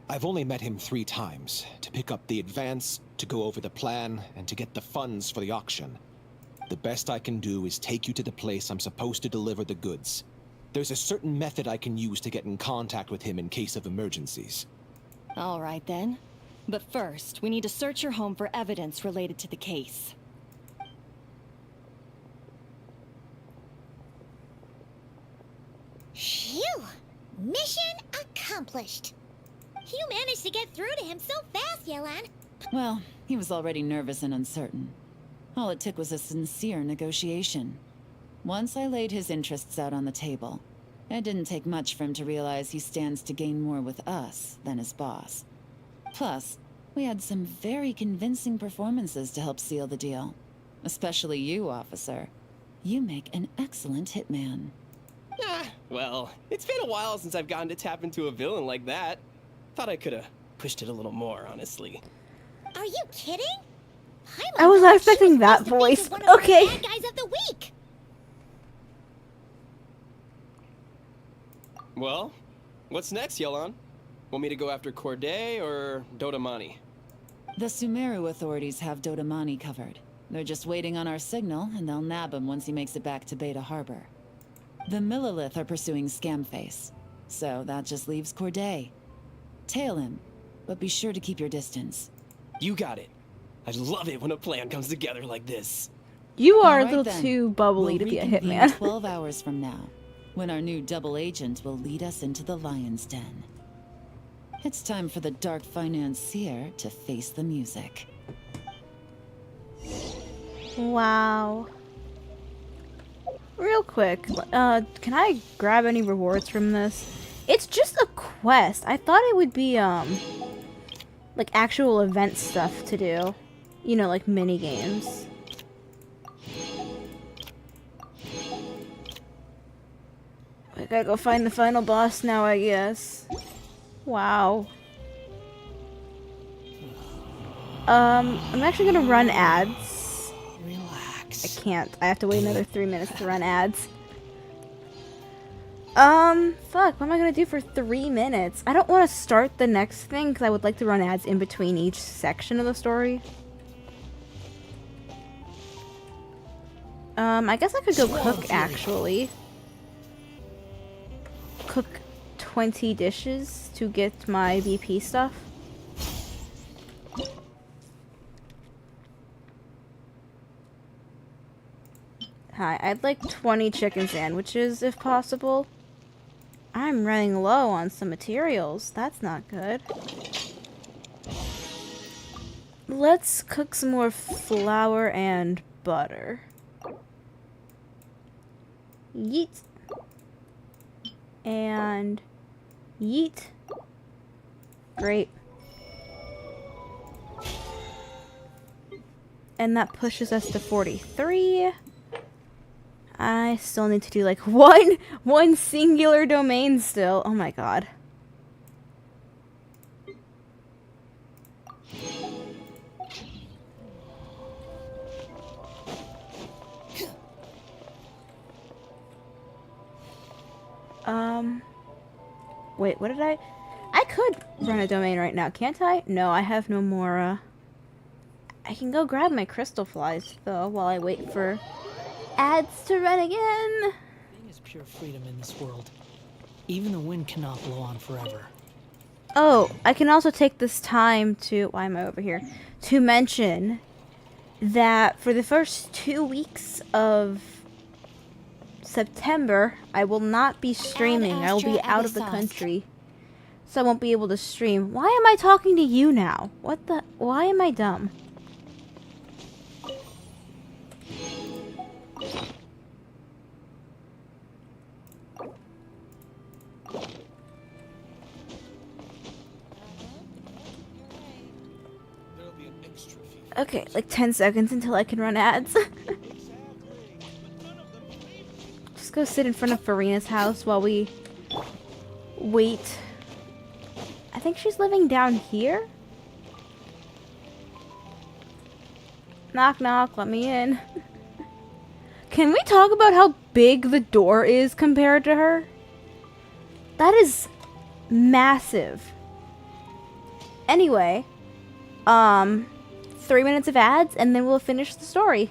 I've only met him 3 times, to pick up the advance, to go over the plan, and to get the funds for the auction. The best I can do is take you to the place I'm supposed to deliver the goods. There's a certain method I can use to get in contact with him in case of emergencies. All right then. But first, we need to search your home for evidence related to the case. Phew! Mission accomplished. You managed to get through to him so fast, Yelan. Well, he was already nervous and uncertain. All it took was a sincere negotiation. Once I laid his interests out on the table, it didn't take much for him to realize he stands to gain more with us than his boss. Plus, we had some very convincing performances to help seal the deal. Especially you, officer. You make an excellent hitman. Ah, well, it's been a while since I've gotten to tap into a villain like that. Thought I could have pushed it a little more, honestly. Are you kidding? I was not expecting that supposed to voice. be one of our Okay. bad guys of the week. Well, what's next, Yelan? Want me to go after Corday or Dodamani? The Sumeru authorities have Dodamani covered. They're just waiting on our signal, and they'll nab him once he makes it back to Beta Harbor. The Millelith are pursuing Scamface, so that just leaves Corday. Tail him, but be sure to keep your distance. You got it. I love it when a plan comes together like this. You are a All right, little then. too bubbly We'll to be a reconvene hitman. 12 hours from now, when our new double agent will lead us into the Lion's Den. It's time for the Dark Financier to face the music. Wow. Real quick, can I grab any rewards from this? It's just a quest. I thought it would be, like actual event stuff to do. You know, like mini games. I gotta go find the final boss now, I guess. Wow. I'm actually gonna run ads. Relax. I can't. I have to wait another 3 minutes to run ads. Fuck, what am I gonna do for 3 minutes? I don't want to start the next thing because I would like to run ads in between each section of the story. I guess I could go cook, actually. Cook 20 dishes to get my VP stuff. Hi, I'd like 20 chicken sandwiches if possible. I'm running low on some materials. That's not good. Let's cook some more flour and butter. Yeet. And yeet. Great. And that pushes us to 43. I still need to do like one singular domain still. Oh my god. Wait, what did I could run a domain right now, can't I? No, I have no more, I can go grab my crystal flies, though, while I wait for ads to run again. Nothing is pure freedom in this world. Even the wind cannot blow on forever. Oh, I can also take this time to... Why am I over here? To mention that for the first 2 weeks of September, I will not be streaming. I will be out of the country. So I won't be able to stream. Why am I talking to you now? What the... Why am I dumb? Okay, like 10 seconds until I can run ads. Just go sit in front of Farina's house while we wait. I think she's living down here. Knock knock, let me in. Can we talk about how big the door is compared to her? That is massive. Anyway, 3 minutes of ads, and then we'll finish the story.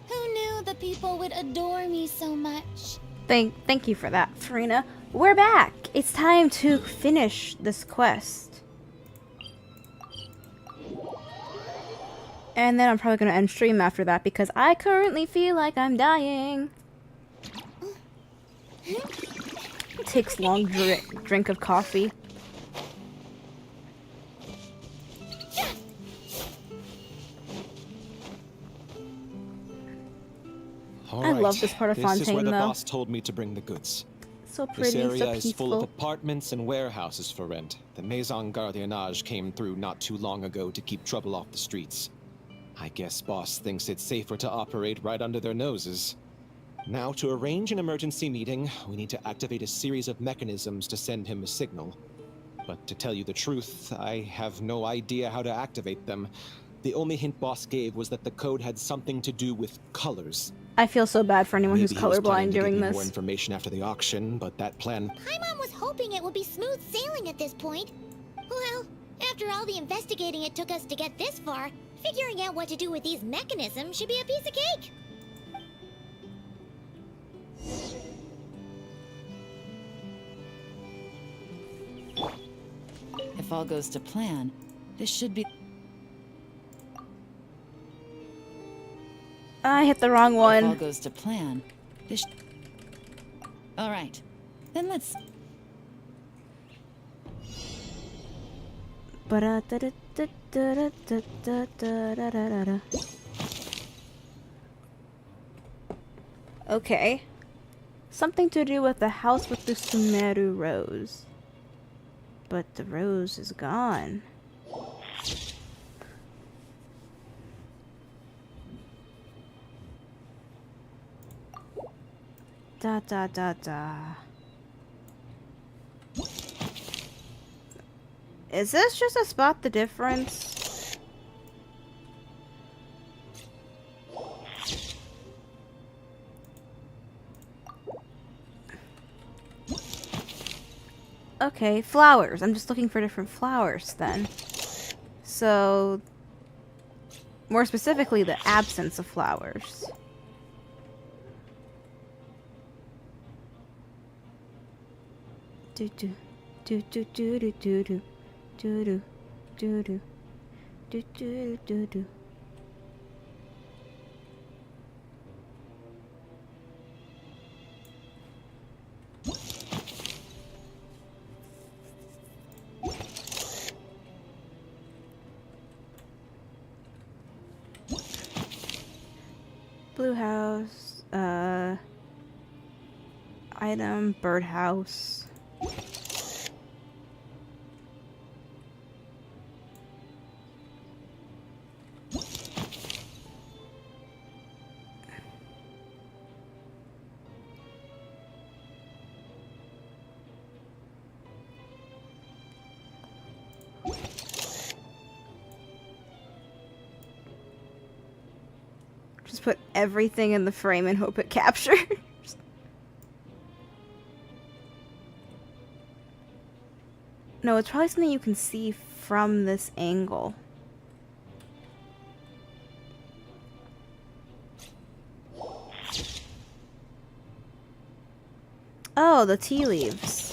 Who knew the people would adore me so much? Thank you for that, Farina. We're back. It's time to finish this quest. And then I'm probably going to end stream after that because I currently feel like I'm dying. Takes long drink of coffee. I love this part of This is where Fontaine, the though. boss told me to bring the goods. So This pretty, area so is full of peaceful. apartments and warehouses for rent. The Maison Gardiennage came through not too long ago to keep trouble off the streets. I guess boss thinks it's safer to operate right under their noses. Now, to arrange an emergency meeting, we need to activate a series of mechanisms to send him a signal. But to tell you the truth, I have no idea how to activate them. The only hint boss gave was that the code had something to do with colors. I feel so bad for anyone who's Maybe he was planning colorblind to give during me more this. information after the auction, but that plan... Paimon was hoping it would be smooth sailing at this point. Well, after all the investigating it took us to get this far, figuring out what to do with these mechanisms should be a piece of cake. If all goes to plan, this should be... I hit the wrong If all one. goes to plan, this... All right. Then let's... Okay. Something to do with the house with the Sumeru rose. But the rose is gone. Da da da da. Is this just a spot the difference? Okay, flowers. I'm just looking for different flowers then. So, more specifically, the absence of flowers. Do do do do do do do do do do do do do do do. Blue house, item, birdhouse. Just put everything in the frame and hope it captures. No, it's probably something you can see from this angle. Oh, the tea leaves.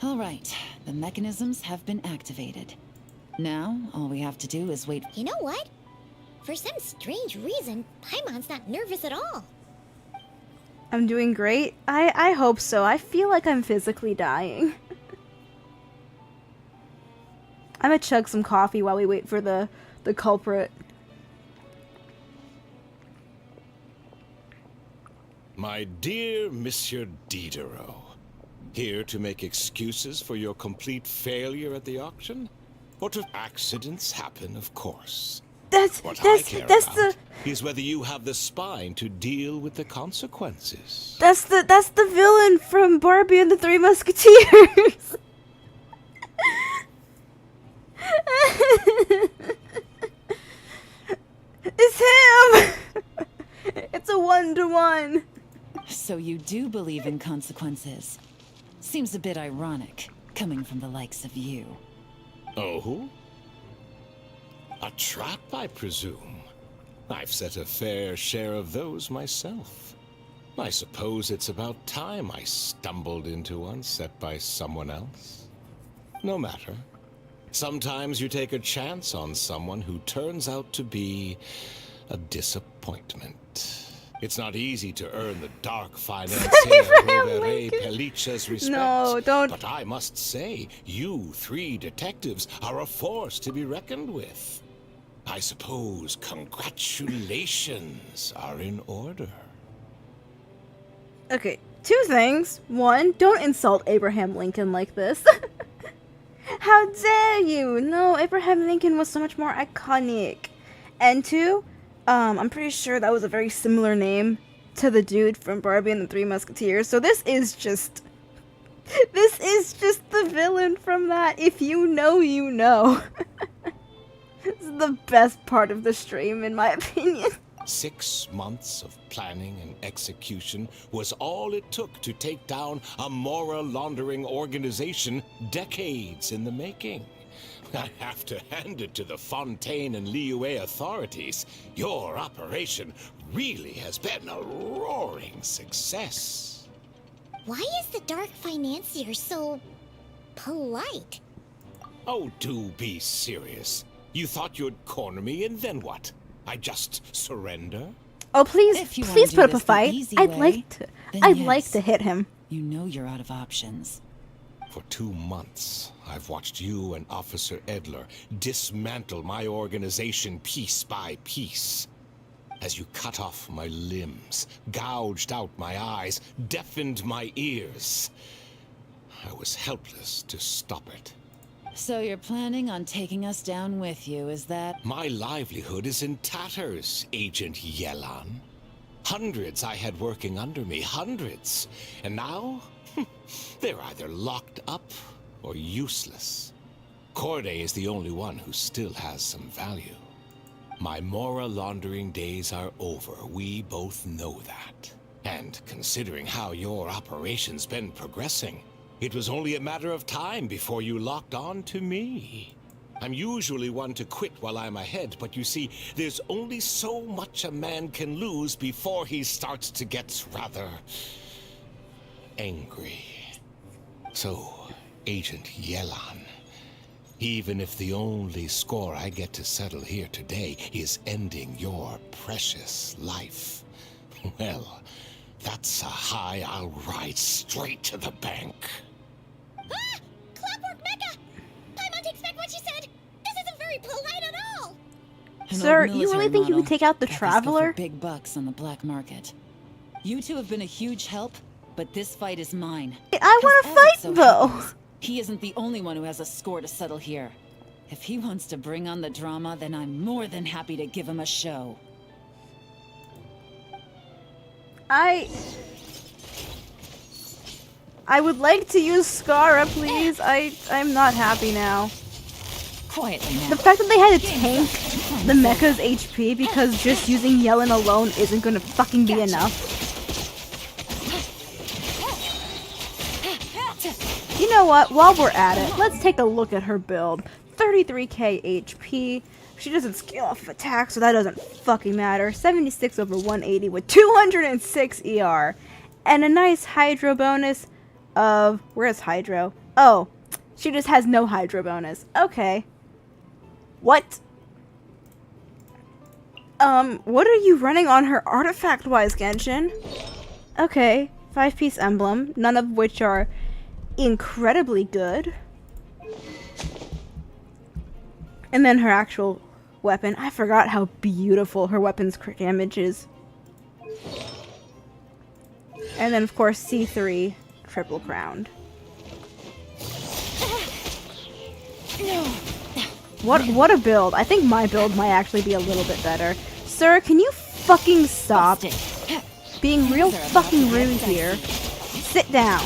All right, the mechanisms have been activated. Now, all we have to do is wait. You know what? For some strange reason, Paimon's not nervous at all. I'm doing great. I hope so. I feel like I'm physically dying. I'm gonna chug some coffee while we wait for the culprit. My dear Monsieur Diderot, here to make excuses for your complete failure at the auction? Or to accidents happen, of course. That's the is whether you have the spine to deal with the consequences. that's the villain from Barbie and the Three Musketeers. It's him. It's a 1-to-1. So you do believe in consequences. Seems a bit ironic, coming from the likes of you. Oh? A trap, I presume. I've set a fair share of those myself. I suppose it's about time I stumbled into one set by someone else. No matter. Sometimes you take a chance on someone who turns out to be a disappointment. It's not easy to earn the dark financier Rovere Pelliccia's respect. No, don't. But I must say, you three detectives are a force to be reckoned with. I suppose congratulations are in order. Okay, 2 things. 1, don't insult Abraham Lincoln like this. How dare you? No, Abraham Lincoln was so much more iconic. And 2, I'm pretty sure that was a very similar name to the dude from Barbie and the Three Musketeers. So this is just the villain from that. If you know, you know. This is the best part of the stream, in my opinion. 6 months of planning and execution was all it took to take down a Mora laundering organization decades in the making. I have to hand it to the Fontaine and Liyue authorities. Your operation really has been a roaring success. Why is the Dark Financier so polite? Oh, do be serious. You thought you'd corner me, and then what? I just surrender? Oh, please, If you wanna please do put up a this the fight. easy I'd way, like to. then I'd like yes. to hit him. You know you're out of options. For 2 months, I've watched you and Officer Edler dismantle my organization piece by piece. As you cut off my limbs, gouged out my eyes, deafened my ears. I was helpless to stop it. So you're planning on taking us down with you, is that? My livelihood is in tatters, Agent Yelan. Hundreds I had working under me, hundreds. And now, they're either locked up or useless. Corday is the only one who still has some value. My Mora laundering days are over, we both know that. And considering how your operation's been progressing, it was only a matter of time before you locked on to me. I'm usually one to quit while I'm ahead, but you see, there's only so much a man can lose before he starts to get rather angry. So, Agent Yelan, even if the only score I get to settle here today is ending your precious life, well, that's a high I'll ride straight to the bank. Ah! Clockwork Mecha! Paimon takes back what she said! This isn't very polite at all! An Sir, old you really military think you model. can take out the Got these go for Traveler? big bucks on the black market. You two have been a huge help, but this fight is mine. I want to 'Cause as it fight so though. happens, he isn't the only one who has a score to settle here. If he wants to bring on the drama, then I'm more than happy to give him a show. I would like to use Skara, please. I'm not happy now. Quietly now. The fact that they had to tank the mecha's HP because just using Yellen alone isn't gonna fucking be enough. You know what? While we're at it, let's take a look at her build. 33k HP. She doesn't scale off of attack, so that doesn't fucking matter. 76 over 180 with 206 ER. And a nice Hydro bonus of... Where's Hydro? Oh, she just has no Hydro bonus. Okay. What? What are you running on her artifact-wise, Genshin? Okay, 5-piece emblem, none of which are incredibly good. And then her actual weapon. I forgot how beautiful her weapon's crit damage is. And then, of course, C3, triple crowned. What a build. I think my build might actually be a little bit better. Sir, can you fucking stop being real fucking rude here? Sit down.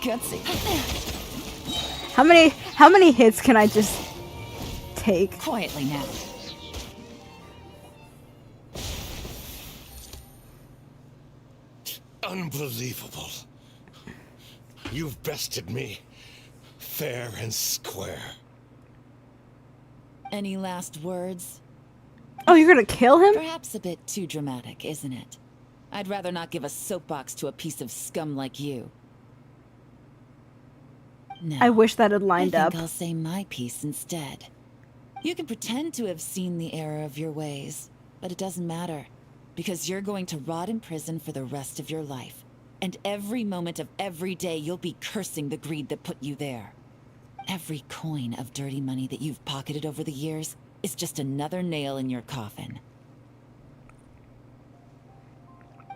Gutsy. How many hits can I just take? Quietly now. Unbelievable. You've bested me. Fair and square. Any last words? Oh, you're gonna kill him? Perhaps a bit too dramatic, isn't it? I'd rather not give a soapbox to a piece of scum like you. No, I wish that had lined I up. think I'll say my piece instead. You can pretend to have seen the error of your ways, but it doesn't matter, because you're going to rot in prison for the rest of your life. And every moment of every day you'll be cursing the greed that put you there. Every coin of dirty money that you've pocketed over the years is just another nail in your coffin.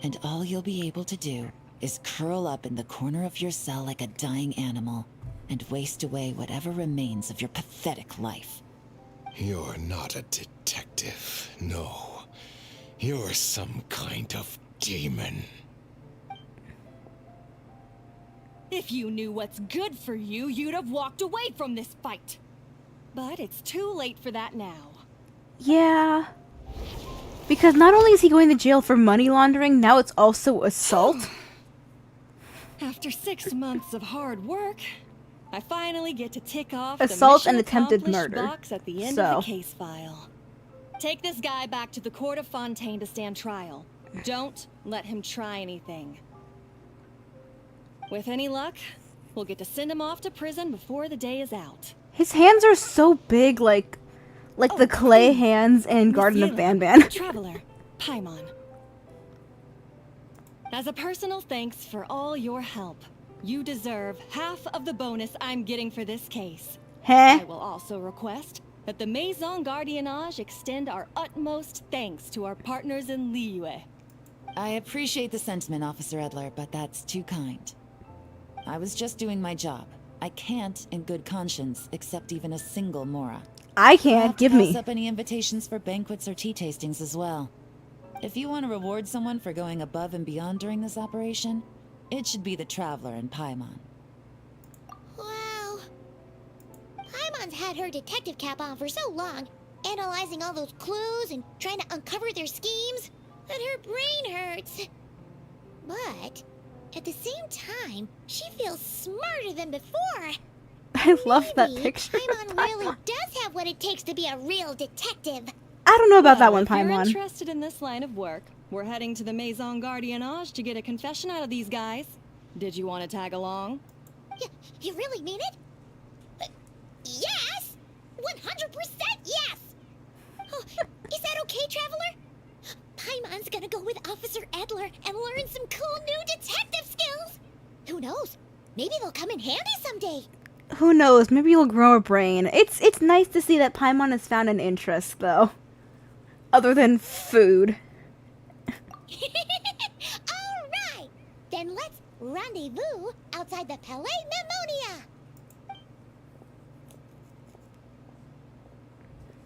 And all you'll be able to do is curl up in the corner of your cell like a dying animal and waste away whatever remains of your pathetic life. You're not a detective, no. You're some kind of demon. If you knew what's good for you, you'd have walked away from this fight. But it's too late for that now. Yeah. Because not only is he going to jail for money laundering, now it's also assault. After 6 months of hard work, I finally get to tick off Assault the and mission attempted accomplished murder. box at the end So. of the case file. Take this guy back to the court of Fontaine to stand trial. Don't let him try anything. With any luck, we'll get to send him off to prison before the day is out. His hands are so big, like the clay hands in Garden of Banban. Traveler, Paimon. As a personal thanks for all your help, you deserve half of the bonus I'm getting for this case. Huh? I will also request that the Maison Gardiennage extend our utmost thanks to our partners in Liyue. I appreciate the sentiment, Officer Edler, but that's too kind. I was just doing my job. I can't, in good conscience, accept even a single Mora. I I'll can't. have to Give pass me. up any invitations for banquets or tea tastings as well. If you want to reward someone for going above and beyond during this operation, it should be the Traveler and Paimon. Wow. Paimon's had her detective cap on for so long, analyzing all those clues and trying to uncover their schemes, and her brain hurts. But at the same time, she feels smarter than before. I love that Maybe picture. Paimon really does have what it takes to be a real detective. I don't know about that Well, one, if you're Paimon. interested in this line of work, we're heading to the Maison Gardiennage to get a confession out of these guys. Did you want to tag along? You really mean it? Yes! 100% yes! Oh, is that okay, Traveler? Paimon's gonna go with Officer Adler and learn some cool new detective skills! Who knows? Maybe they'll come in handy someday. Who knows? Maybe you'll grow a brain. It's nice to see that Paimon has found an interest, though. Other than food. Alright! Then let's rendezvous outside the Palais Mnemonia!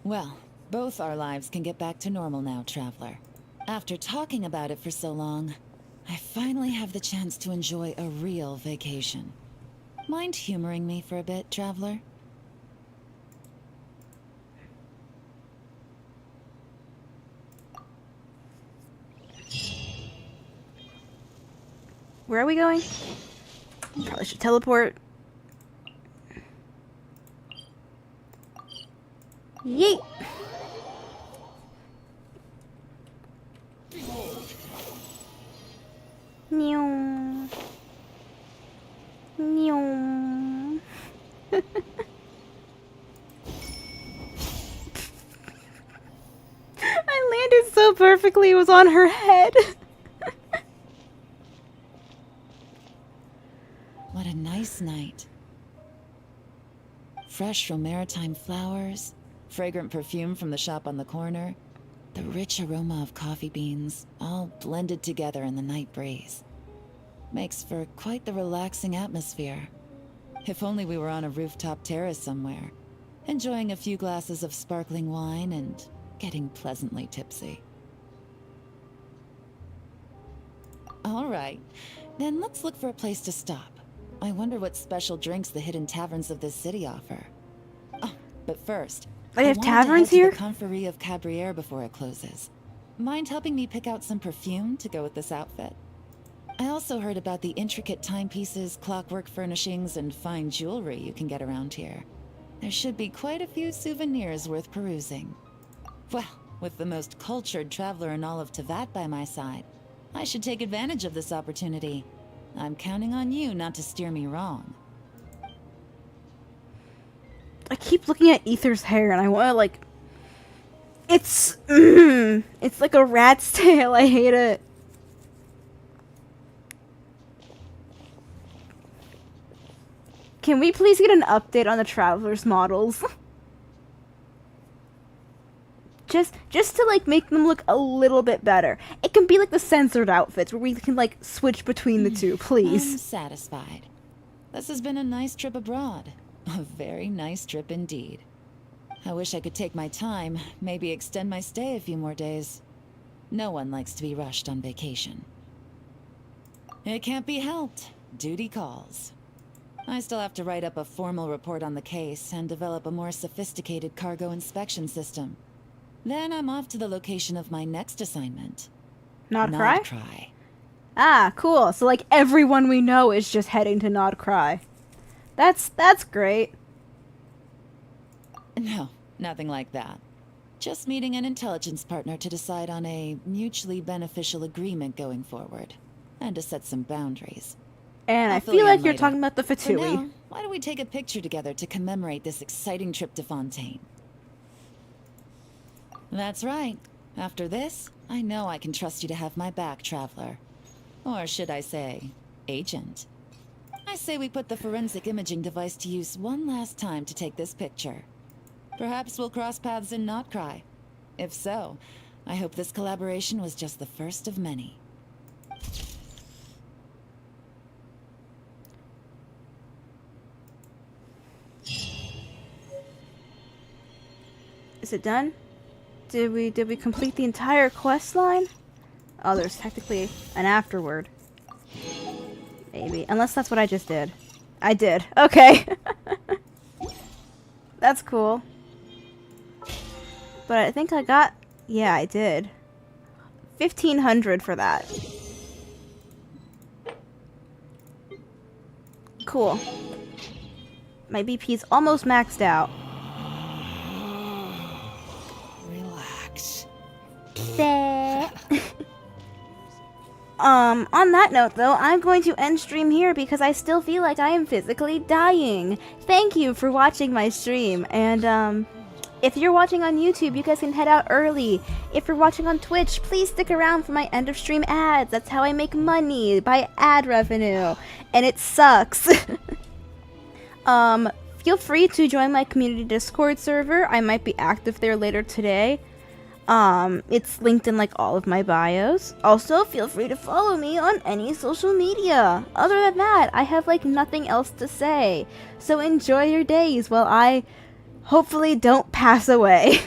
Well, both our lives can get back to normal now, Traveler. After talking about it for so long, I finally have the chance to enjoy a real vacation. Mind humoring me for a bit, Traveler? Where are we going? Probably should teleport. Yeet! Meow. Meow. I landed so perfectly, it was on her head. What a nice night. Fresh from maritime flowers, fragrant perfume from the shop on the corner, the rich aroma of coffee beans, all blended together in the night breeze. Makes for quite the relaxing atmosphere. If only we were on a rooftop terrace somewhere, enjoying a few glasses of sparkling wine and getting pleasantly tipsy. All right, then let's look for a place to stop. I wonder what special drinks the hidden taverns of this city offer. Oh, but first, They have I wanted to head taverns to here? the Confrérie of Cabriere before it closes. Mind helping me pick out some perfume to go with this outfit? I also heard about the intricate timepieces, clockwork furnishings, and fine jewelry you can get around here. There should be quite a few souvenirs worth perusing. Well, with the most cultured traveler in all of Teyvat by my side, I should take advantage of this opportunity. I'm counting on you not to steer me wrong. I keep looking at Ether's hair and I want to, like... It's like a rat's tail. I hate it. Can we please get an update on the Traveler's models? Just to, like, make them look a little bit better. It can be like the censored outfits where we can, like, switch between the two, I'm please. satisfied. This has been a nice trip abroad. A very nice trip indeed. I wish I could take my time, maybe extend my stay a few more days. No one likes to be rushed on vacation. It can't be helped. Duty calls. I still have to write up a formal report on the case and develop a more sophisticated cargo inspection system. Then I'm off to the location of my next assignment. Nodcry? Nodcry. Ah, cool. So, like, everyone we know is just heading to Nodcry. That's great. No, nothing like that. Just meeting an intelligence partner to decide on a mutually beneficial agreement going forward. And to set some boundaries. And I'll I fill feel you like in you're later. talking about the For Fatui. now, why don't we take a picture together to commemorate this exciting trip to Fontaine? That's right. After this, I know I can trust you to have my back, Traveler. Or should I say, Agent. I say we put the forensic imaging device to use one last time to take this picture. Perhaps we'll cross paths in Nodcry. If so, I hope this collaboration was just the first of many. Is it done? Did we complete the entire quest line? Oh, there's technically an afterward. Maybe. Unless that's what I just did. I did. Okay. That's cool. But I think I got... Yeah, I did. 1,500 for that. Cool. My BP's almost maxed out. Relax. On that note though, I'm going to end stream here because I still feel like I am physically dying. Thank you for watching my stream, and if you're watching on YouTube, you guys can head out early. If you're watching on Twitch, please stick around for my end of stream ads. That's how I make money, by ad revenue, and it sucks. Feel free to join my community Discord server. I might be active there later today. It's linked in like all of my bios. Also, feel free to follow me on any social media. Other than that, I have like nothing else to say. So enjoy your days while I hopefully don't pass away.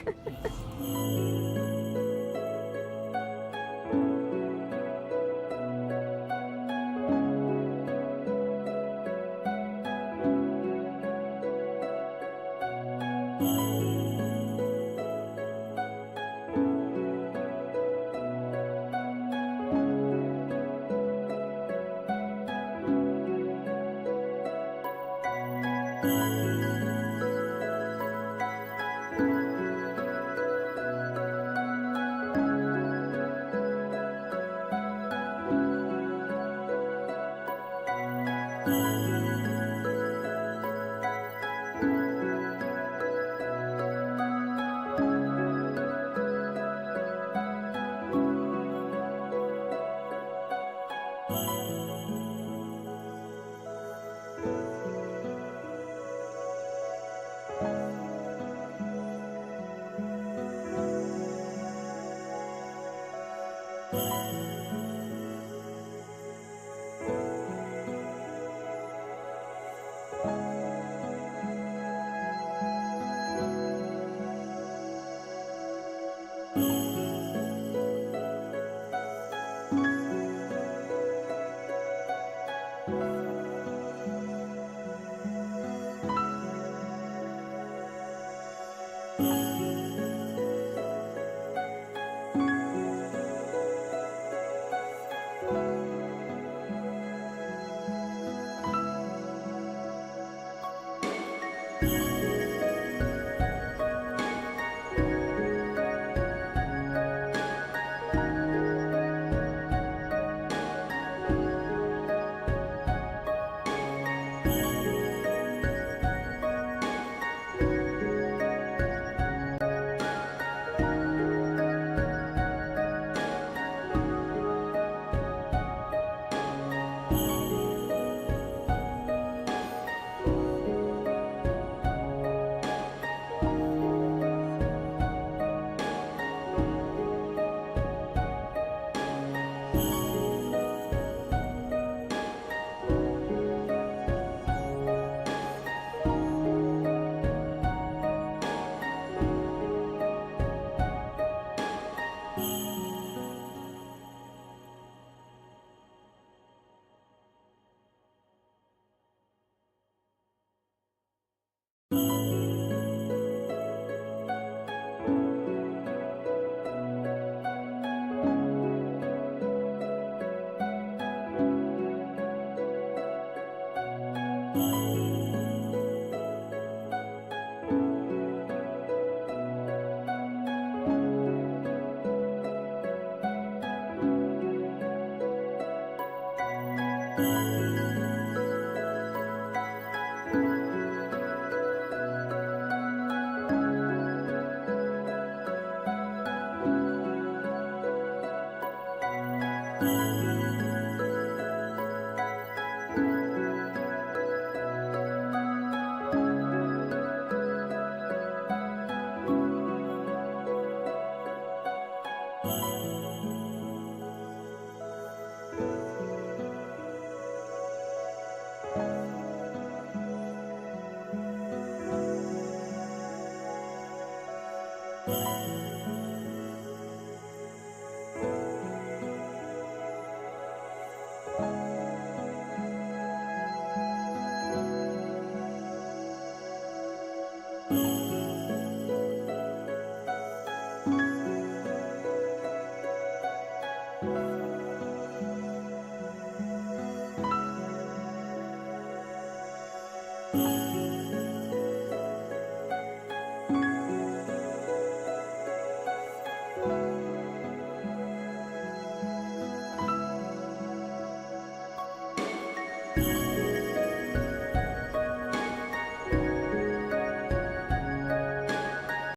Bye.